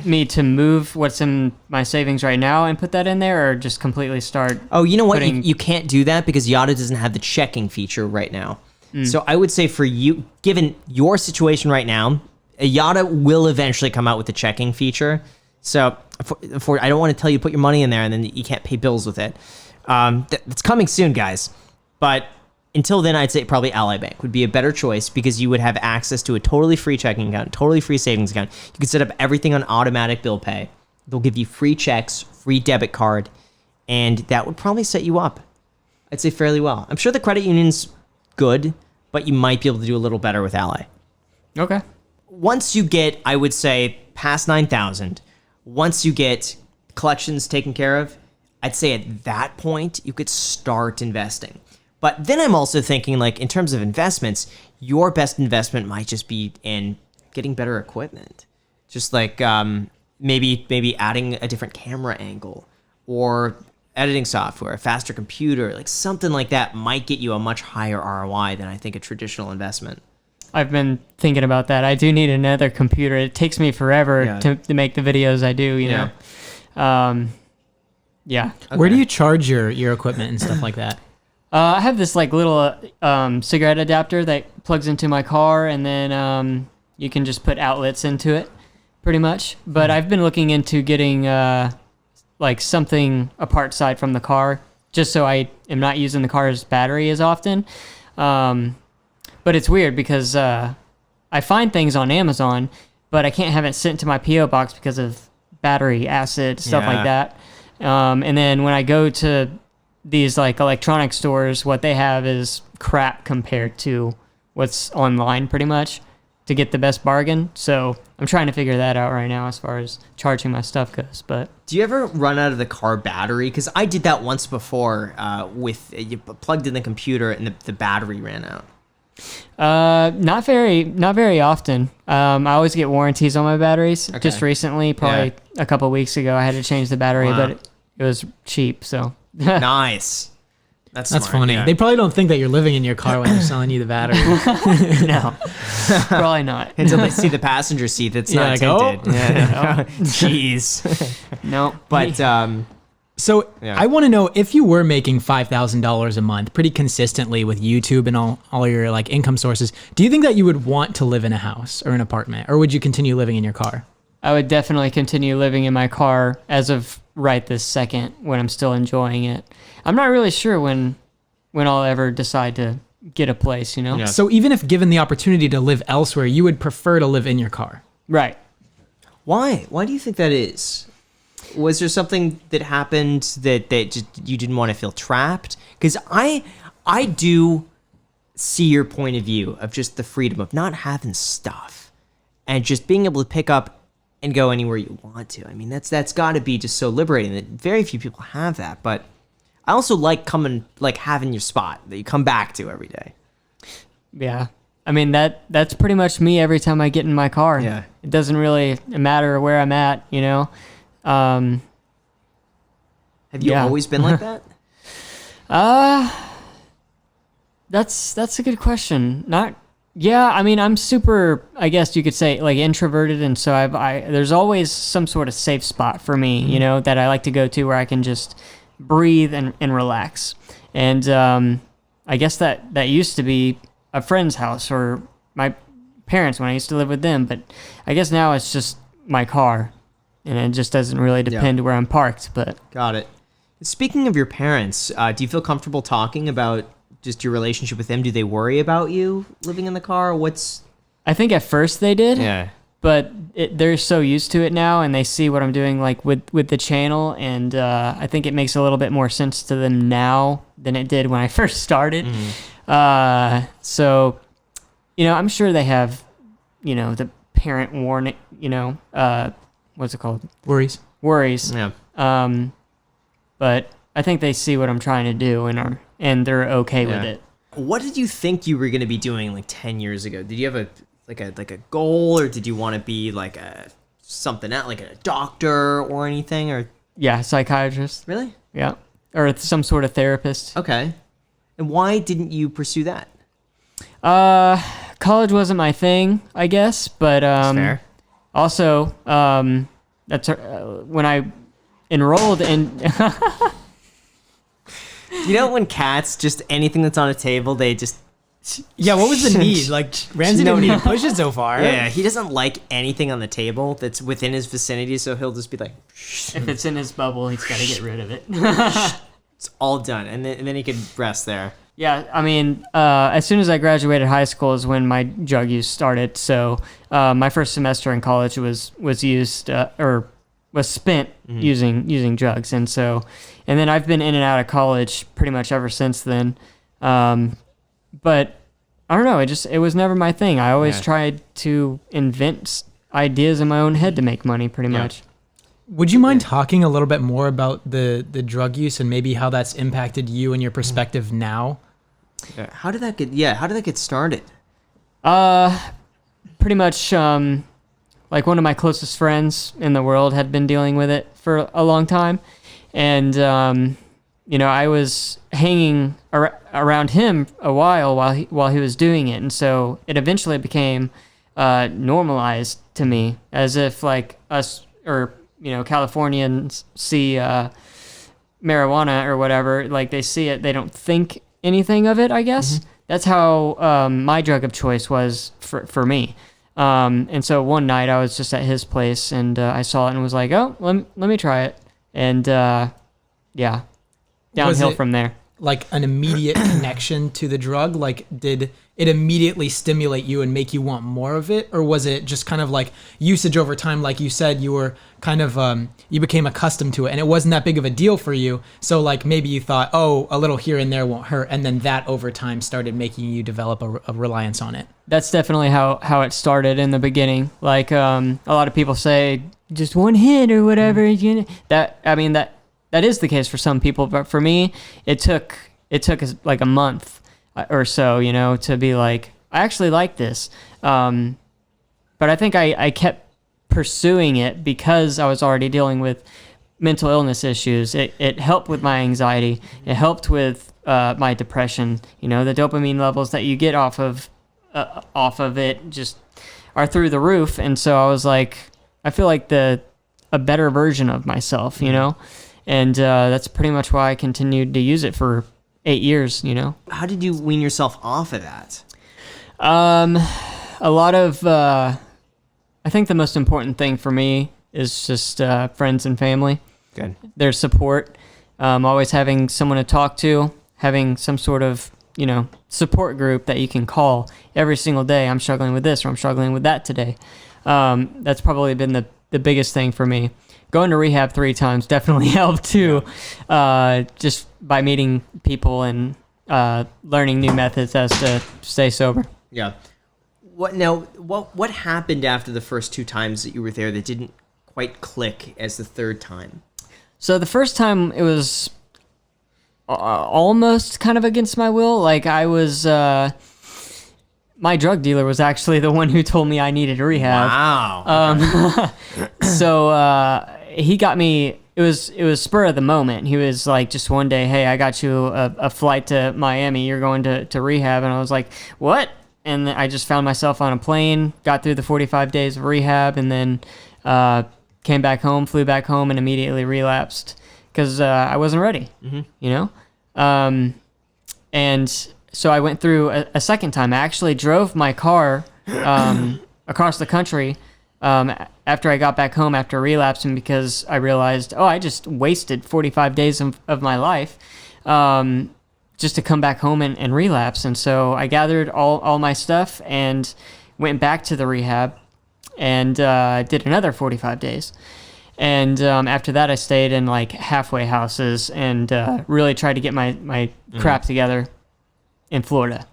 me to move what's in my savings right now and put that in there, or just completely start? Oh, you know what? You can't do that because Yada doesn't have the checking feature right now. So I would say for you, given your situation right now, Yada will eventually come out with the checking feature. So I don't want to tell you to put your money in there and then you can't pay bills with it. It's coming soon, guys. But until then, I'd say probably Ally Bank would be a better choice because you would have access to a totally free checking account, totally free savings account. You can set up everything on automatic bill pay. They'll give you free checks, free debit card, and that would probably set you up, I'd say, fairly well. I'm sure the credit union's good, but you might be able to do a little better with Ally. Okay. Once you get, I would say, past 9,000, once you get collections taken care of, I'd say at that point, you could start investing. But then I'm also thinking, like, in terms of investments, your best investment might just be in getting better equipment. Just like maybe adding a different camera angle or editing software, a faster computer, like something like that might get you a much higher ROI than I think a traditional investment. I've been thinking about that. I do need another computer. It takes me forever to make the videos I do, you know. Yeah. Okay. Where do you charge your equipment and stuff like that? I have this like little cigarette adapter that plugs into my car, and then you can just put outlets into it, pretty much. But I've been looking into getting like something apart side from the car, just so I am not using the car's battery as often. But it's weird because I find things on Amazon, but I can't have it sent to my P.O. box because of battery acid, stuff like that. And then when I go to these like electronic stores, what they have is crap compared to what's online pretty much to get the best bargain. So I'm trying to figure that out right now as far as charging my stuff goes. But do you ever run out of the car battery? Because I did that once before with you plugged in the computer and the battery ran out. Not very often. I always get warranties on my batteries. Okay. Just recently, probably a couple of weeks ago, I had to change the battery, but it was cheap. So Nice. That's That's smart, funny. yeah. They probably don't think that you're living in your car when they're selling you the battery. No, probably not. Until they see the passenger seat that's not Yeah, like, tinted. Yeah. Jeez. No, But So Yeah. I want to know, if you were making $5,000 a month pretty consistently with YouTube and all your like income sources, do you think that you would want to live in a house or an apartment, or would you continue living in your car? I would definitely continue living in my car as of right this second when I'm still enjoying it. I'm not really sure when I'll ever decide to get a place, you know? Yeah. So even if given the opportunity to live elsewhere, you would prefer to live in your car. Right. why? Why do you think that is? Was there something that happened that just, you didn't want to feel trapped? Because I do see your point of view of just the freedom of not having stuff and just being able to pick up and go anywhere you want to. I mean, that's got to be just so liberating that very few people have that. But I also like having your spot that you come back to every day. Yeah. I mean, that's pretty much me every time I get in my car. Yeah. It doesn't really matter where I'm at, you know? Have you Yeah. always been like that? That's a good question. Yeah, I mean, I'm super, I guess you could say, like, introverted, and so there's always some sort of safe spot for me, you know, that I like to go to where I can just breathe and relax. And I guess that used to be a friend's house or my parents when I used to live with them, but I guess now it's just my car, and it just doesn't really depend where I'm parked. But Got it. Speaking of your parents, do you feel comfortable talking about just your relationship with them? Do they worry about you living in the car? I think at first they did. Yeah. But they're so used to it now, and they see what I'm doing, like with the channel, and I think it makes a little bit more sense to them now than it did when I first started. So, you know, I'm sure they have, you know, the parent warning, you know, what's it called? Worries. Worries. Yeah. But I think they see what I'm trying to do and they're okay with it. What did you think you were going to be doing like 10 years ago? Did you have a goal, or did you want to be like something else, like a doctor or anything? Or Yeah, psychiatrist. really? Yeah. Or some sort of therapist. Okay. And why didn't you pursue that? College wasn't my thing, I guess, but Fair. also that's when I enrolled in You know when cats, just anything that's on a table, they just... Yeah, what was the need? Like, Ramsey didn't need to push it so far. Yeah, he doesn't like anything on the table that's within his vicinity, so he'll just be like, if it's in his bubble, he's got to get rid of it. it's all done. And then he could rest there. Yeah, I mean, as soon as I graduated high school is when my drug use started. So my first semester in college was used or was spent using drugs, and then I've been in and out of college pretty much ever since then. But I don't know, it was never my thing. I always tried to invent ideas in my own head to make money, pretty much. Would you mind talking a little bit more about the drug use and maybe how that's impacted you and your perspective now? How did that get started? Pretty much, like one of my closest friends in the world had been dealing with it for a long time. And, you know, I was hanging around him a while he was doing it. And so it eventually became normalized to me, as if like us or, you know, Californians see marijuana or whatever, like they see it, they don't think anything of it, I guess. That's how my drug of choice was for me. And so one night I was just at his place and I saw it and was like, oh, let me try it. And yeah, downhill from there. Like an immediate connection to the drug? Like, did it immediately stimulate you and make you want more of it? Or was it just kind of like usage over time? Like you said, you were kind of, you became accustomed to it and it wasn't that big of a deal for you. So like maybe you thought, oh, a little here and there won't hurt. And then that over time started making you develop a reliance on it. That's definitely how it started in the beginning. Like a lot of people say just one hit or whatever. You know, that is the case for some people, but for me, it took like a month or so, you know, to be like, I actually like this. But I think I kept pursuing it because I was already dealing with mental illness issues. It helped with my anxiety. It helped with my depression. The dopamine levels that you get off of it just are through the roof. And so I was like, I feel like a better version of myself, and that's pretty much why I continued to use it for 8 years. How did you wean yourself off of that? A lot of, I think the most important thing for me is just friends and family. Good. Their support, always having someone to talk to, having some sort of, support group that you can call every single day. I'm struggling with this or I'm struggling with that today. That's probably been the biggest thing for me. Going to rehab 3 times definitely helped too, just by meeting people and learning new methods as to stay sober. Yeah. What happened after the first 2 times that you were there that didn't quite click as the third time? So the first time it was almost kind of against my will. Like I was, my drug dealer was actually the one who told me I needed rehab. Wow. So he got me. It was spur of the moment. He was like, just one day, hey, I got you a flight to Miami. You're going to rehab, and I was like, what? And I just found myself on a plane, got through the 45 days of rehab, and then came back home, flew back home, and immediately relapsed because I wasn't ready, and so I went through a second time. I actually drove my car across the country after I got back home after relapsing because I realized, I just wasted 45 days of my life just to come back home and relapse. And so I gathered all my stuff and went back to the rehab and did another 45 days. And after that, I stayed in like halfway houses and really tried to get my crap together in Florida.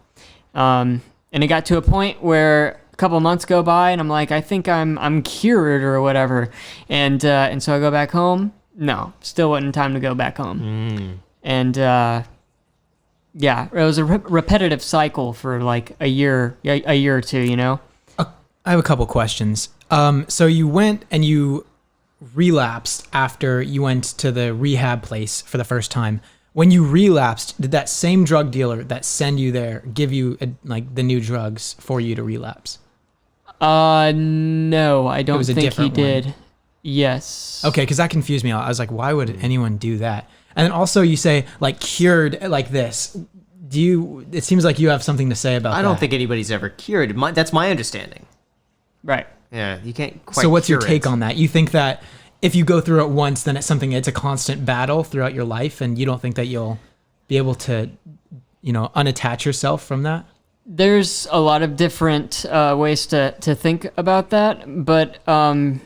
And it got to a point where a couple of months go by and I'm like, I think I'm cured or whatever. And so I go back home. No, still wasn't time to go back home. And yeah, it was a repetitive cycle for like a year or two, I have a couple questions. So you went and you relapsed after you went to the rehab place for the first time. When you relapsed, did that same drug dealer that send you there give you like the new drugs for you to relapse? No, I don't think he did. One. Yes. Okay, because that confused me. I was like, why would anyone do that? And then also you say like cured like this. It seems like you have something to say about that. I don't think anybody's ever cured. That's my understanding. Right. Yeah, you can't quite. So what's your cure take it. on that? You think that if you go through it once, then it's a constant battle throughout your life, and you don't think that you'll be able to, unattach yourself from that? There's a lot of different ways to think about that, but I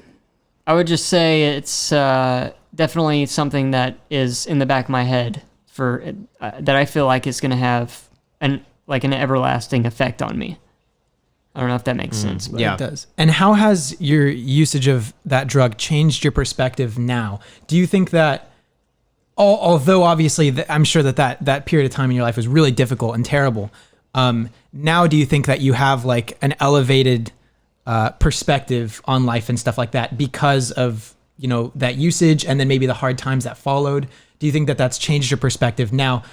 would just say it's definitely something that is in the back of my head that I feel like is going to have an everlasting effect on me. I don't know if that makes sense. But. Yeah, it does. And how has your usage of that drug changed your perspective now? Do you think that, although obviously I'm sure that period of time in your life was really difficult and terrible, now do you think that you have like an elevated perspective on life and stuff like that because of that usage and then maybe the hard times that followed? Do you think that that's changed your perspective now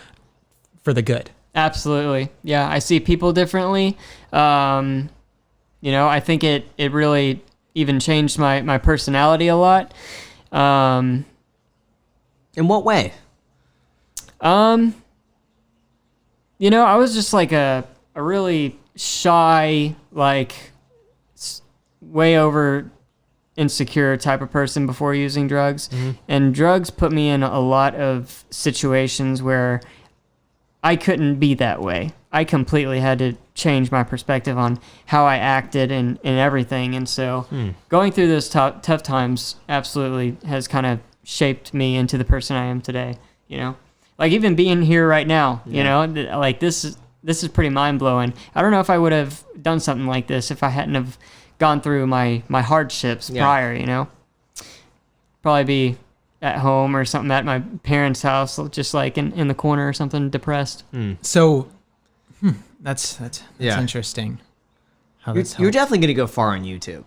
for the good? Absolutely. Yeah, I see people differently. I think it really even changed my personality a lot. In what way? I was just like a really shy, like way over insecure type of person before using drugs. Mm-hmm. And drugs put me in a lot of situations where I couldn't be that way. I completely had to change my perspective on how I acted and everything. And so going through those tough times absolutely has kind of shaped me into the person I am today, Like even being here right now, like this is pretty mind-blowing. I don't know if I would have done something like this if I hadn't have gone through my hardships prior, Probably be at home or something at my parents' house, just like in the corner or something, depressed. So that's interesting. You're definitely going to go far on YouTube.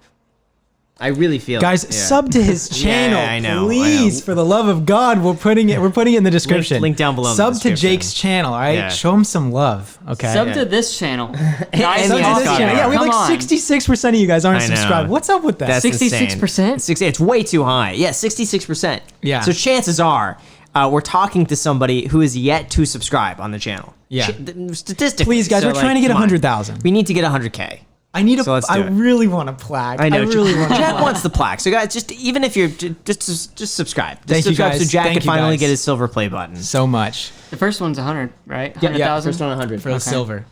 I really feel Guys, sub to his channel, I know. please. For the love of God, we're putting it in the description. Link down below in the Sub to description. Jake's channel, all right? Yeah. Show him some love, okay? Sub to this channel. Guys, And Sub to Oscar. this channel. Yeah, we have Come like on. 66% of you guys aren't I know. subscribed. What's up with that? That's 66%? insane. It's way too high. Yeah, 66%. Yeah. So chances are we're talking to somebody who is yet to subscribe on the channel. Yeah. Statistically. Please, guys, So, we're trying to get come on. 100,000. We need to get 100K. I need a. So let's do I it. really want a plaque. I know. really want. Jack wants the plaque. So guys, just even if you're just subscribe. Just Thank you, subscribe guys. so Jack Thank can you, finally guys. get his silver play button. so much The first one's 100, right? Yeah, 100,000? first one 100 for the silver.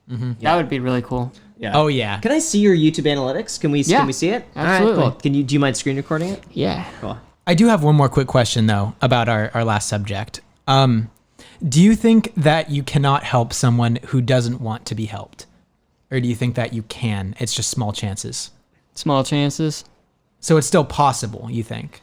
That would be really cool. Yeah. Oh yeah. Can I see your YouTube analytics? Can we Yeah, can we see it? absolutely. All right, cool. Do you mind screen recording it? Yeah. Cool. I do have one more quick question though about our last subject. Do you think that you cannot help someone who doesn't want to be helped, or do you think that you can? It's just small chances. Small chances. So it's still possible, you think?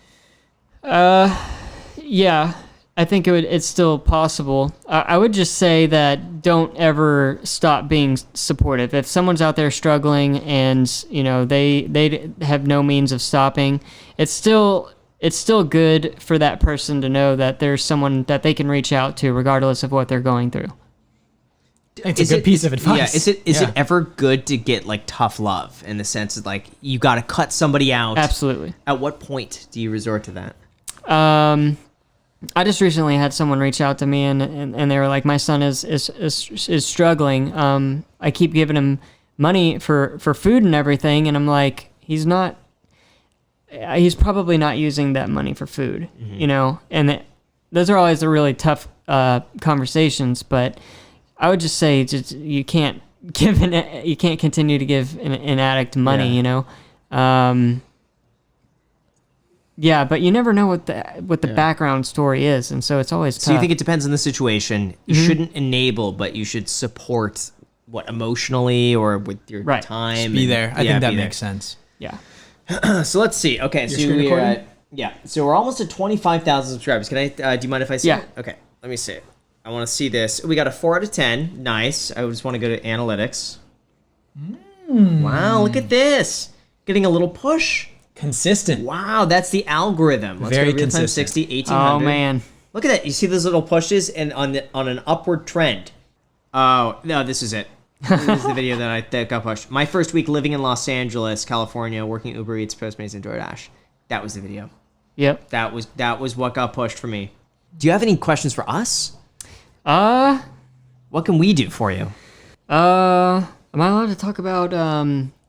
Yeah, I think it's still possible. I would just say that don't ever stop being supportive. If someone's out there struggling and they have no means of stopping, it's still good for that person to know that there's someone that they can reach out to regardless of what they're going through. It's a good piece of advice. Yeah. Is it ever good to get like tough love in the sense that like you got to cut somebody out? Absolutely. At what point do you resort to that? I just recently had someone reach out to me and they were like, my son is struggling. I keep giving him money for food and everything, and I'm like, he's probably not using that money for food, and those are always the really tough conversations, but I would just say you can't continue to give an addict money, Yeah, but you never know what the background story is, and so it's always tough. So you think it depends on the situation. You shouldn't enable, but you should support emotionally or with your Right. time. Just be and- there. I yeah, think that be there. makes sense. Yeah. So let's see. Okay, so screen we're recording? at, so we're almost at 25,000 subscribers. Can I? Do you mind if I see Yeah. it? Okay, let me see it. I want to see this. We got a 4 out of 10. Nice. I just want to go to analytics. Wow, look at this. Getting a little push. Consistent. Wow, that's the algorithm. Let's Very go real time consistent. 60, 1800. Oh man. Look at that. You see those little pushes and on an upward trend. Oh, no, this is it. This is the video that got pushed. My first week living in Los Angeles, California, working Uber Eats, Postmates, and DoorDash. That was the video. Yep. That was what got pushed for me. Do you have any questions for us? What can we do for you? Am I allowed to talk about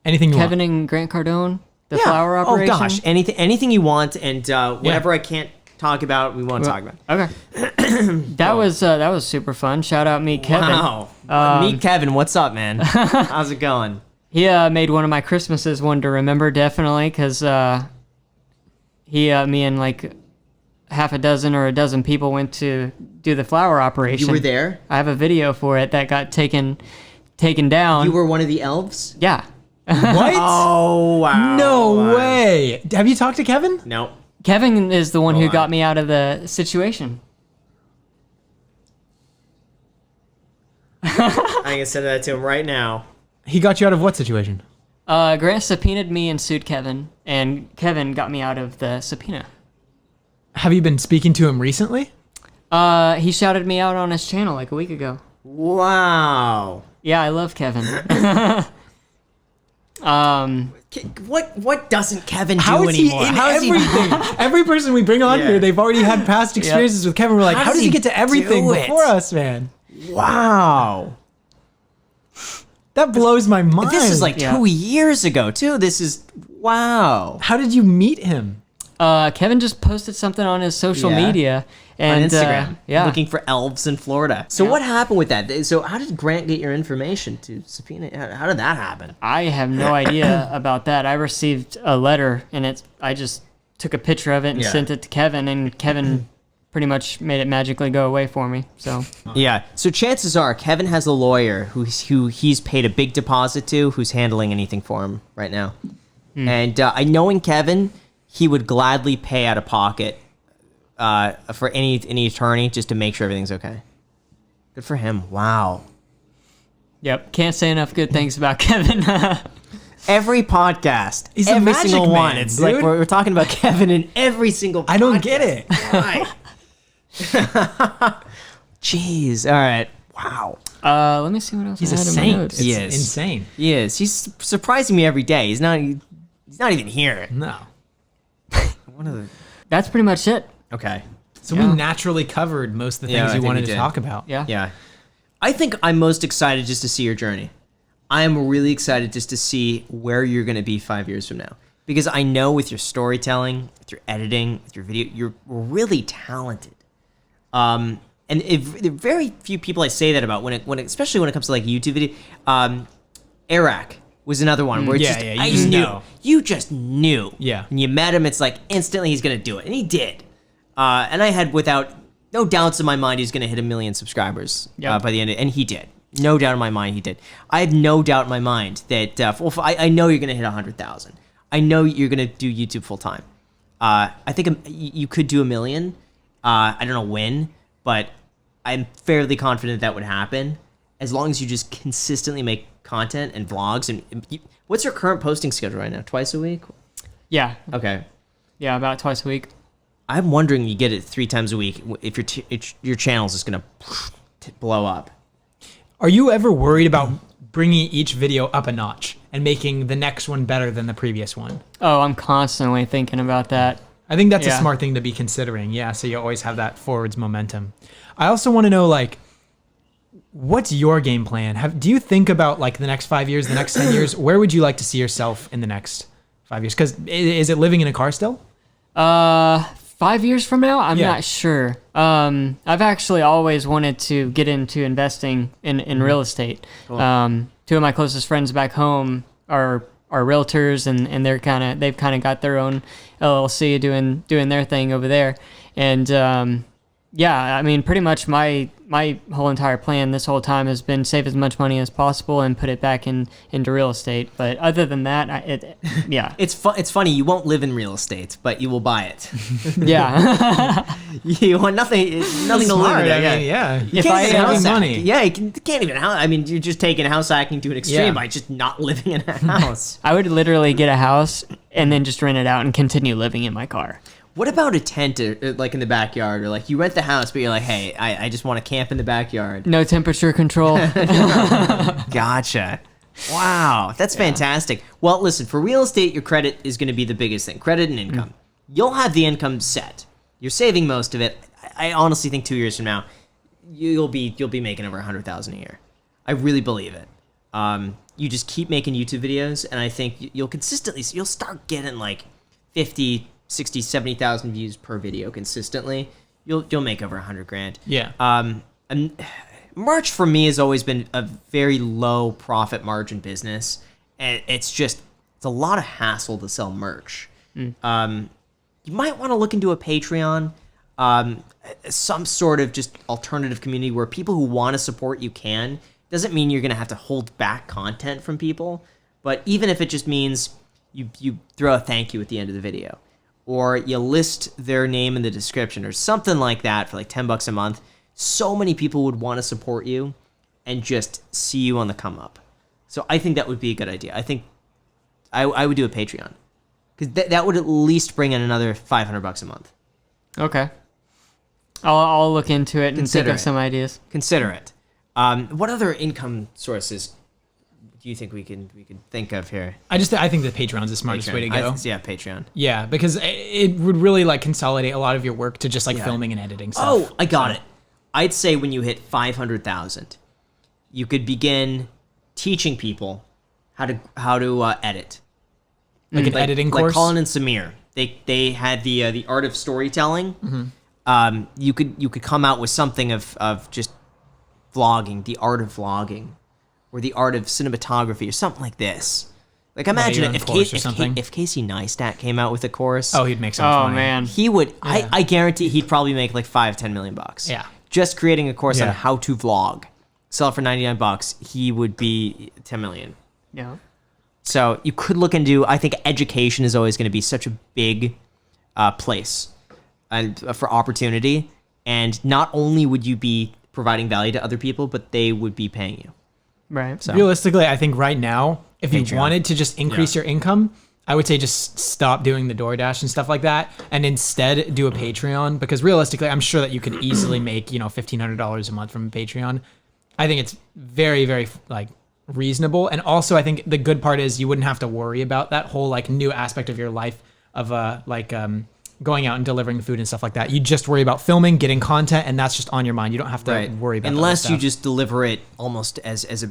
Anything you Kevin want. and Grant Cardone, the flower operation? Oh gosh, anything you want, and whatever I can't talk about, we want to talk about. Okay. that was super fun. Shout out Meet Kevin. Wow. Meet Kevin. What's up, man? How's it going? He made one of my Christmases one to remember, definitely, because me and like half a dozen or a dozen people went to do the flower operation. You were there? I have a video for it that got taken down. You were one of the elves? Yeah. What? Oh, wow. No way. Have you talked to Kevin? No. Kevin is the one who on. got me out of the situation. I can send that to him right now. He got you out of what situation? Grant subpoenaed me and sued Kevin, and Kevin got me out of the subpoena. Have you been speaking to him recently? He shouted me out on his channel like a week ago. Wow. Yeah, I love Kevin. What doesn't Kevin do How is he anymore? in How is he? everything? Every person we bring on Yeah. here, they've already had past experiences with Kevin. We're like, How how does does he he get to everything do it? before us, man? Wow. That blows my mind. This is like Yeah. 2 years ago, too. This is, wow. How did you meet him? Kevin just posted something on his social Yeah. media On and Instagram. yeah, Looking for elves in Florida. So Yeah. what happened with that? So how did Grant get your information to subpoena? How did that happen? I have no idea about that. I received a letter and I just took a picture of it and Yeah. sent it to Kevin, and Kevin pretty much made it magically go away for me. So Yeah. So chances are Kevin has a lawyer who he's paid a big deposit to, who's handling anything for him right now. And I knowing Kevin, he would gladly pay out of pocket for any attorney just to make sure everything's okay. Good for him. Wow. yep, can't say enough good things about Kevin. Every podcast, He's a every magic single man, one. It's dude. like we're talking about Kevin in every single podcast. I don't get it. Why? Jeez. All right. Wow. Let me see what else He's I a had in my saint. notes. It's He is. insane. He is. He's surprising me every day. He's not even here. No. One of the. That's pretty much it. Okay. So Yeah. we naturally covered most of the Yeah, things I you think wanted we to did. talk about. Yeah. Yeah. I think I'm most excited just to see your journey. I am really excited just to see where you're going to be 5 years from now. Because I know with your storytelling, with your editing, with your video, you're really talented. And there are very few people I say that about especially when it comes to like YouTube video. Eric was another one where it's Yeah, just, yeah, I you just knew. know. You just knew. Yeah. When you met him, it's like instantly he's going to do it. And he did. And I had no doubts in my mind he's going to hit 1 million subscribers Yep. by the end of it. And he did. No doubt in my mind he did. I had no doubt in my mind that I know you're going to hit 100,000. I know you're going to do YouTube full time. I think you could do 1 million. I don't know when, but I'm fairly confident that would happen as long as you just consistently make content and vlogs. What's your current posting schedule right now? Twice a week? Yeah. Okay. Yeah, about twice a week. I'm wondering you get it 3 times a week if your channel's just going to blow up. Are you ever worried about bringing each video up a notch and making the next one better than the previous one? Oh, I'm constantly thinking about that. I think that's a Yeah. smart thing to be considering. Yeah, so you always have that forwards momentum. I also want to know, like, what's your game plan? Do you think about like the next 5 years, the next 10 years? Where would you like to see yourself in the next 5 years? Because is it living in a car still? 5 years from now, I'm Yeah. not sure. I've actually always wanted to get into investing in real estate. Two of my closest friends back home are realtors, and they've kind of got their own LLC doing their thing over there. And yeah, I mean, pretty much my whole entire plan this whole time has been save as much money as possible and put it back into real estate. But other than that, yeah, It's funny. You won't live in real estate, but you will buy it. yeah. You want nothing to live Smart, in. I Yeah. mean, yeah. You If can't I even have house money. hacking. Yeah, you can't even house. I mean, you're just taking house hacking to an extreme Yeah. by just not living in a house. I would literally get a house and then just rent it out and continue living in my car. What about a tent, like in the backyard, or like you rent the house, but you're like, hey, I just want to camp in the backyard. No temperature control. Gotcha. Wow, that's fantastic. Well, listen, for real estate, your credit is going to be the biggest thing. Credit and income. You'll have the income set. You're saving most of it. I honestly think 2 years from now, you'll be making over 100,000 a year. I really believe it. You just keep making YouTube videos, and I think you'll start getting like 50, 60, 70,000 views per video consistently. You'll make over 100 grand. Yeah. And merch for me has always been a very low profit margin business, and it's a lot of hassle to sell merch. You might want to look into a Patreon, some sort of just alternative community where people who want to support you can. Doesn't mean you're going to have to hold back content from people, but even if it just means you throw a thank you at the end of the video, or you list their name in the description or something like that for like $10 a month, so many people would want to support you and just see you on the come up. So I think that would be a good idea. I think I would do a Patreon, because that would at least bring in another $500 a month. Okay. I'll look into it and Consider think of it. some ideas. Consider it. What other income sources do you think we can think of here? I think the Patreon's the smartest way to go. Yeah, Patreon. Yeah, because it would really like consolidate a lot of your work to just like filming and editing stuff. Oh, I got it. I'd say when you hit 500,000, you could begin teaching people how to edit. like an editing Like course. Colin and Samir, they had the art of storytelling. Mm-hmm. You could come out with something of just vlogging, the art of vlogging, or the art of cinematography, or something like this. Like imagine your own if course or something. if Casey Neistat came out with a course. Oh, he'd make so much Oh money. man. He would. Yeah. I guarantee he'd probably make like $5-10 million. Yeah. Just creating a course Yeah. on how to vlog, sell it for $99. He would be 10 million. Yeah. So you could look into. I think education is always going to be such a big place and for opportunity. And not only would you be providing value to other people, but they would be paying you. Right. So Realistically, I think right now if you Patreon. wanted to just increase your income, I would say just stop doing the DoorDash and stuff like that, and instead do a Patreon, because realistically, I'm sure that you could easily make, $1,500 a month from a Patreon. I think it's very, very like reasonable. And also I think the good part is you wouldn't have to worry about that whole like new aspect of your life of going out and delivering food and stuff like that. You just worry about filming, getting content, and that's just on your mind. You don't have to worry about unless that you stuff. just deliver it almost as a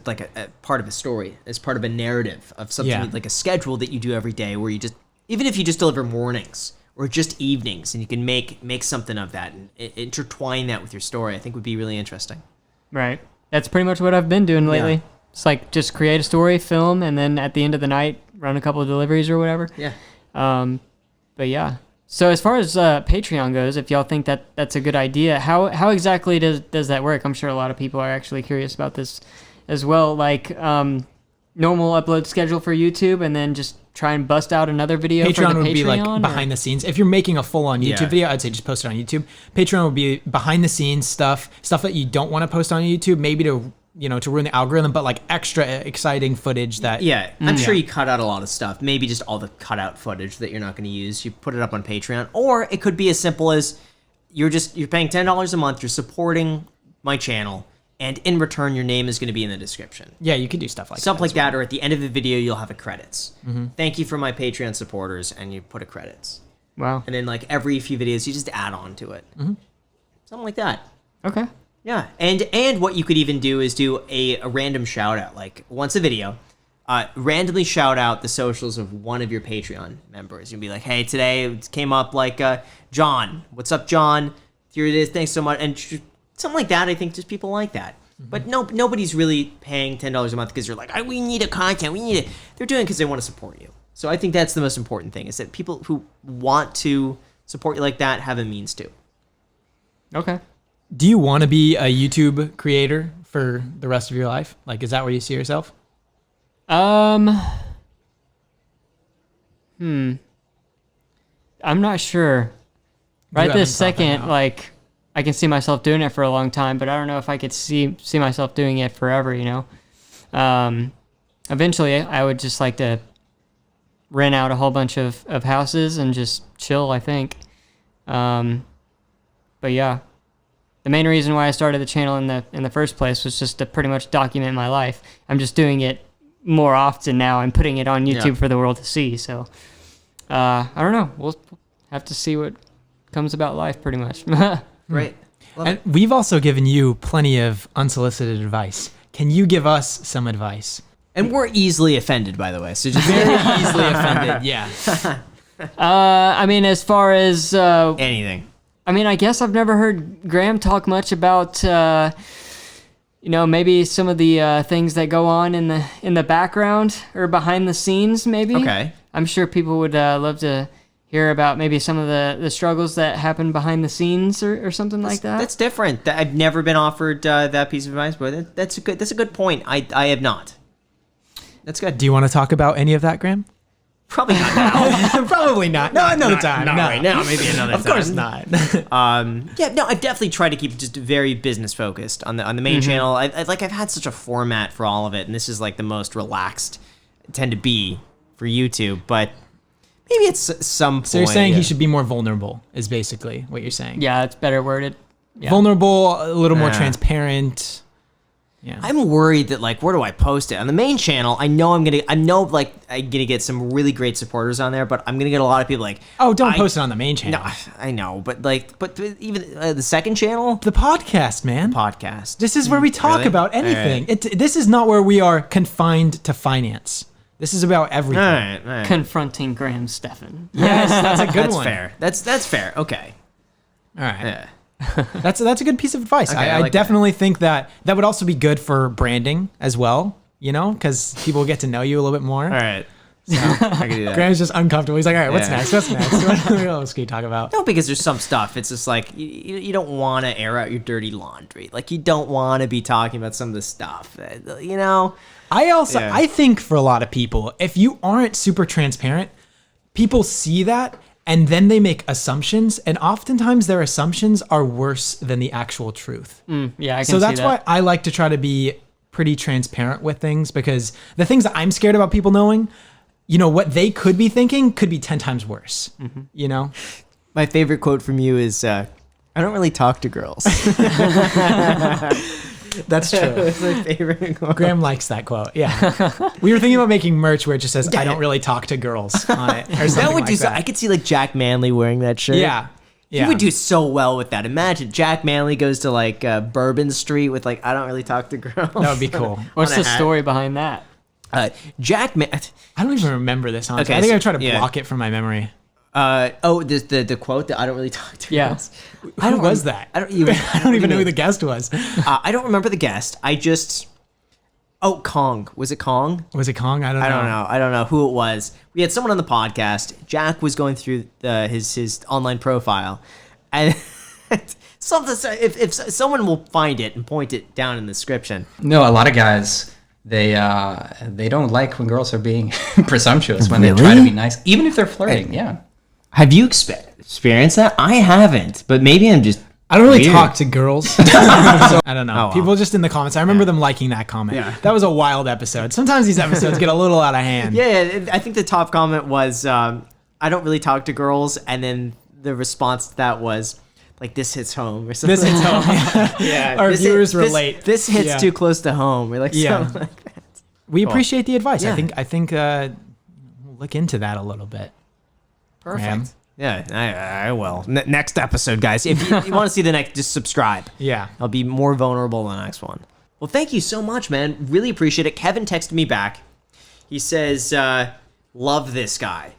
part of a story, as part of a narrative of something like a schedule that you do every day, where you just, even if you just deliver mornings or just evenings, and you can make something of that and intertwine that with your story, I think would be really interesting. Right. That's pretty much what I've been doing lately. Yeah. It's like just create a story, film, and then at the end of the night, run a couple of deliveries or whatever. Yeah. But yeah. So as far as Patreon goes, if y'all think that that's a good idea, how exactly does that work? I'm sure a lot of people are actually curious about this as well. Like normal upload schedule for YouTube, and then just try and bust out another video for the Patreon would Patreon, be like or? behind the scenes. If you're making a full on YouTube video, I'd say just post it on YouTube. Patreon would be behind the scenes stuff that you don't want to post on YouTube, maybe to ruin the algorithm, but like extra exciting footage that. Yeah, I'm sure you cut out a lot of stuff. Maybe just all the cutout footage that you're not going to use. You put it up on Patreon, or it could be as simple as you're paying $10 a month. You're supporting my channel, and in return, your name is going to be in the description. Yeah, you could do stuff like Something that. like that, or at the end of the video, you'll have a credits. Thank you for my Patreon supporters, and you put a credits. Wow. And then like every few videos, you just add on to it. Something like that. Okay. Yeah, and what you could even do is do a random shout out, like once a video, randomly shout out the socials of one of your Patreon members. You'll be like, hey, today it came up like John. What's up, John? Here it is. Thanks so much. And something like that. I think just people like that. But nobody's really paying $10 a month because you're like, we need a content. We need it. They're doing it because they want to support you. So I think that's the most important thing, is that people who want to support you like that have a means to. Okay. Do you want to be a YouTube creator for the rest of your life? Like, is that where you see yourself? I'm not sure. Right haven't this thought that second, out. like, I can see myself doing it for a long time, but I don't know if I could see myself doing it forever, Eventually, I would just like to rent out a whole bunch of houses and just chill, I think. But yeah. The main reason why I started the channel in the first place was just to pretty much document my life. I'm just doing it more often now and putting it on YouTube for the world to see. So I don't know. We'll have to see what comes about life, pretty much. Right. And we've also given you plenty of unsolicited advice. Can you give us some advice? And we're easily offended, by the way. So just Very easily offended. Yeah. I mean, as far as anything. I mean, I guess I've never heard Graham talk much about, maybe some of the things that go on in the background or behind the scenes, maybe. Okay. I'm sure people would love to hear about maybe some of the struggles that happen behind the scenes or something like that. That's different. I've never been offered that piece of advice, but that's a good point. I have not. That's good. Do you want to talk about any of that, Graham? Probably not now. Probably not. No, another time. Not no. right now. Maybe another time. Of course not. I've definitely tried to keep just very business focused on the main channel. I've had such a format for all of it, and this is like the most relaxed I tend to be for YouTube. But maybe it's some point. So you're saying he should be more vulnerable, is basically what you're saying. Yeah, it's better worded. Yeah. Vulnerable, a little more Yeah. transparent. Yeah. I'm worried that where do I post it on the main channel? I'm gonna get some really great supporters on there, but I'm gonna get a lot of people like, Oh, don't post it on the main channel. no, I know, but even the second channel The podcast, man. podcast. This is where we talk Really? about anything. This is not where we are confined to finance. This is about everything. All right. Confronting Graham Stephan. Yes, that's a good That's one. fair. That's fair. Okay. All right. Yeah. That's a good piece of advice. Okay, I I like definitely think that would also be good for branding as well, because people get to know you a little bit more. All right. So, I can do that. Graham's just uncomfortable. He's like, all right, what's Yeah. next? What's next? What else can you talk about? No, because there's some stuff. It's just like you don't want to air out your dirty laundry. Like you don't want to be talking about some of the stuff. I think for a lot of people, if you aren't super transparent, people see that and then they make assumptions, and oftentimes their assumptions are worse than the actual truth. Yeah, I can So see that's that. why I like to try to be pretty transparent with things, because the things that I'm scared about people knowing, what they could be thinking could be 10 times worse, My favorite quote from you is, I don't really talk to girls. That's true. That's my favorite quote. Graham likes that quote. Yeah. We were thinking about making merch where it just says, I don't really talk to girls on it. Or something That would like do so. that. I could see like Jack Manley wearing that shirt. Yeah. He would do so well with that. Imagine Jack Manley goes to like Bourbon Street with like, I don't really talk to girls. That would be cool. What's on a the hat. story behind that? I don't even remember this, honestly. Okay, I think so- I try to yeah. block it from my memory. The quote that I don't really talk to Yeah. girls. Who was that? I don't even, I don't even know who the guest was. I don't remember the guest. Kong. Was it Kong? Was it Kong? I don't know. I don't know who it was. We had someone on the podcast. Jack was going through his online profile, and something. If someone will find it and point it down in the description. No, a lot of guys they don't like when girls are being presumptuous when they try to be nice, even if they're flirting. Yeah. Have you experienced that? I haven't, but maybe I'm just. I don't really weird. talk to girls. So, I don't know. Oh, wow. People just in the comments. I remember them liking that comment. Yeah. That was a wild episode. Sometimes these episodes get a little out of hand. Yeah, I think the top comment was, I don't really talk to girls, and then the response to that was, like, this hits home or something. This hits home. Yeah, Our this viewers hit- relate. This hits Yeah. too close to home. Or like Yeah. something like that. We appreciate the advice. Yeah. I think we'll look into that a little bit. Perfect. Graham. Yeah, I will. Next episode, guys. If you want to see the next, just subscribe. Yeah. I'll be more vulnerable in the next one. Well, thank you so much, man. Really appreciate it. Kevin texted me back. He says, love this guy.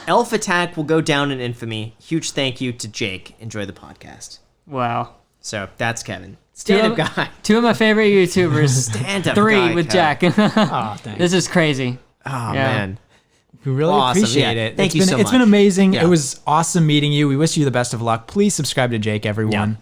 Elf Attack will go down in infamy. Huge thank you to Jake. Enjoy the podcast. Wow. So that's Kevin. Stand-up guy. Two of my favorite YouTubers. Stand-up Three guy, with Kevin. Jack. Oh, thanks. This is crazy. Oh, Yeah. man. We really Awesome. appreciate Yeah. it. Thank you so It's been much. amazing. Yeah. It was awesome meeting you. We wish you the best of luck. Please subscribe to Jake, everyone.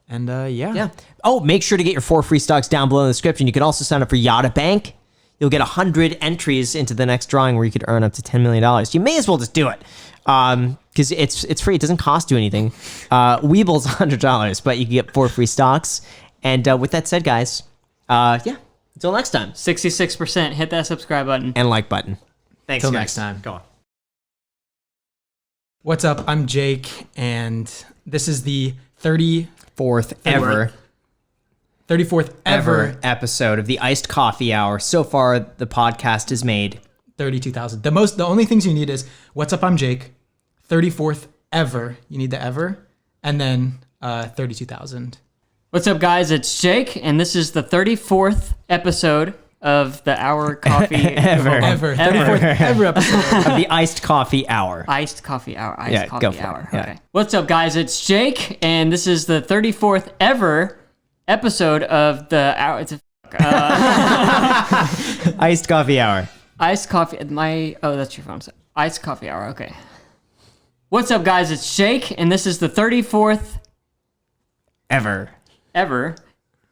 And Yeah. Oh, make sure to get your 4 free stocks down below in the description. You can also sign up for Yada Bank. You'll get 100 entries into the next drawing where you could earn up to $10 million. You may as well just do it. Because it's free. It doesn't cost you anything. Weeble's $100, but you can get 4 free stocks. And with that said, guys, yeah. Until next time. 66%. Hit that subscribe button. And like button. Thanks, Till guys. next time. Go on. What's up? I'm Jake, and this is the 34th ever episode of the Iced Coffee Hour. So far, the podcast has made 32,000. The only things you need is what's up? I'm Jake. 34th ever. You need the ever, and then 32,000. What's up, guys? It's Jake, and this is the 34th episode of the Hour Coffee Ever. 34th ever episode. of the Iced Coffee Hour. Iced Coffee Hour. Iced Yeah, go Coffee for it. Hour. Yeah. Okay. What's up, guys? It's Jake, and this is the 34th ever episode of the Hour. It's Iced Coffee Hour. Iced Coffee. Oh, that's your phone. Iced Coffee Hour. Okay. What's up, guys? It's Jake, and this is the 34th Ever.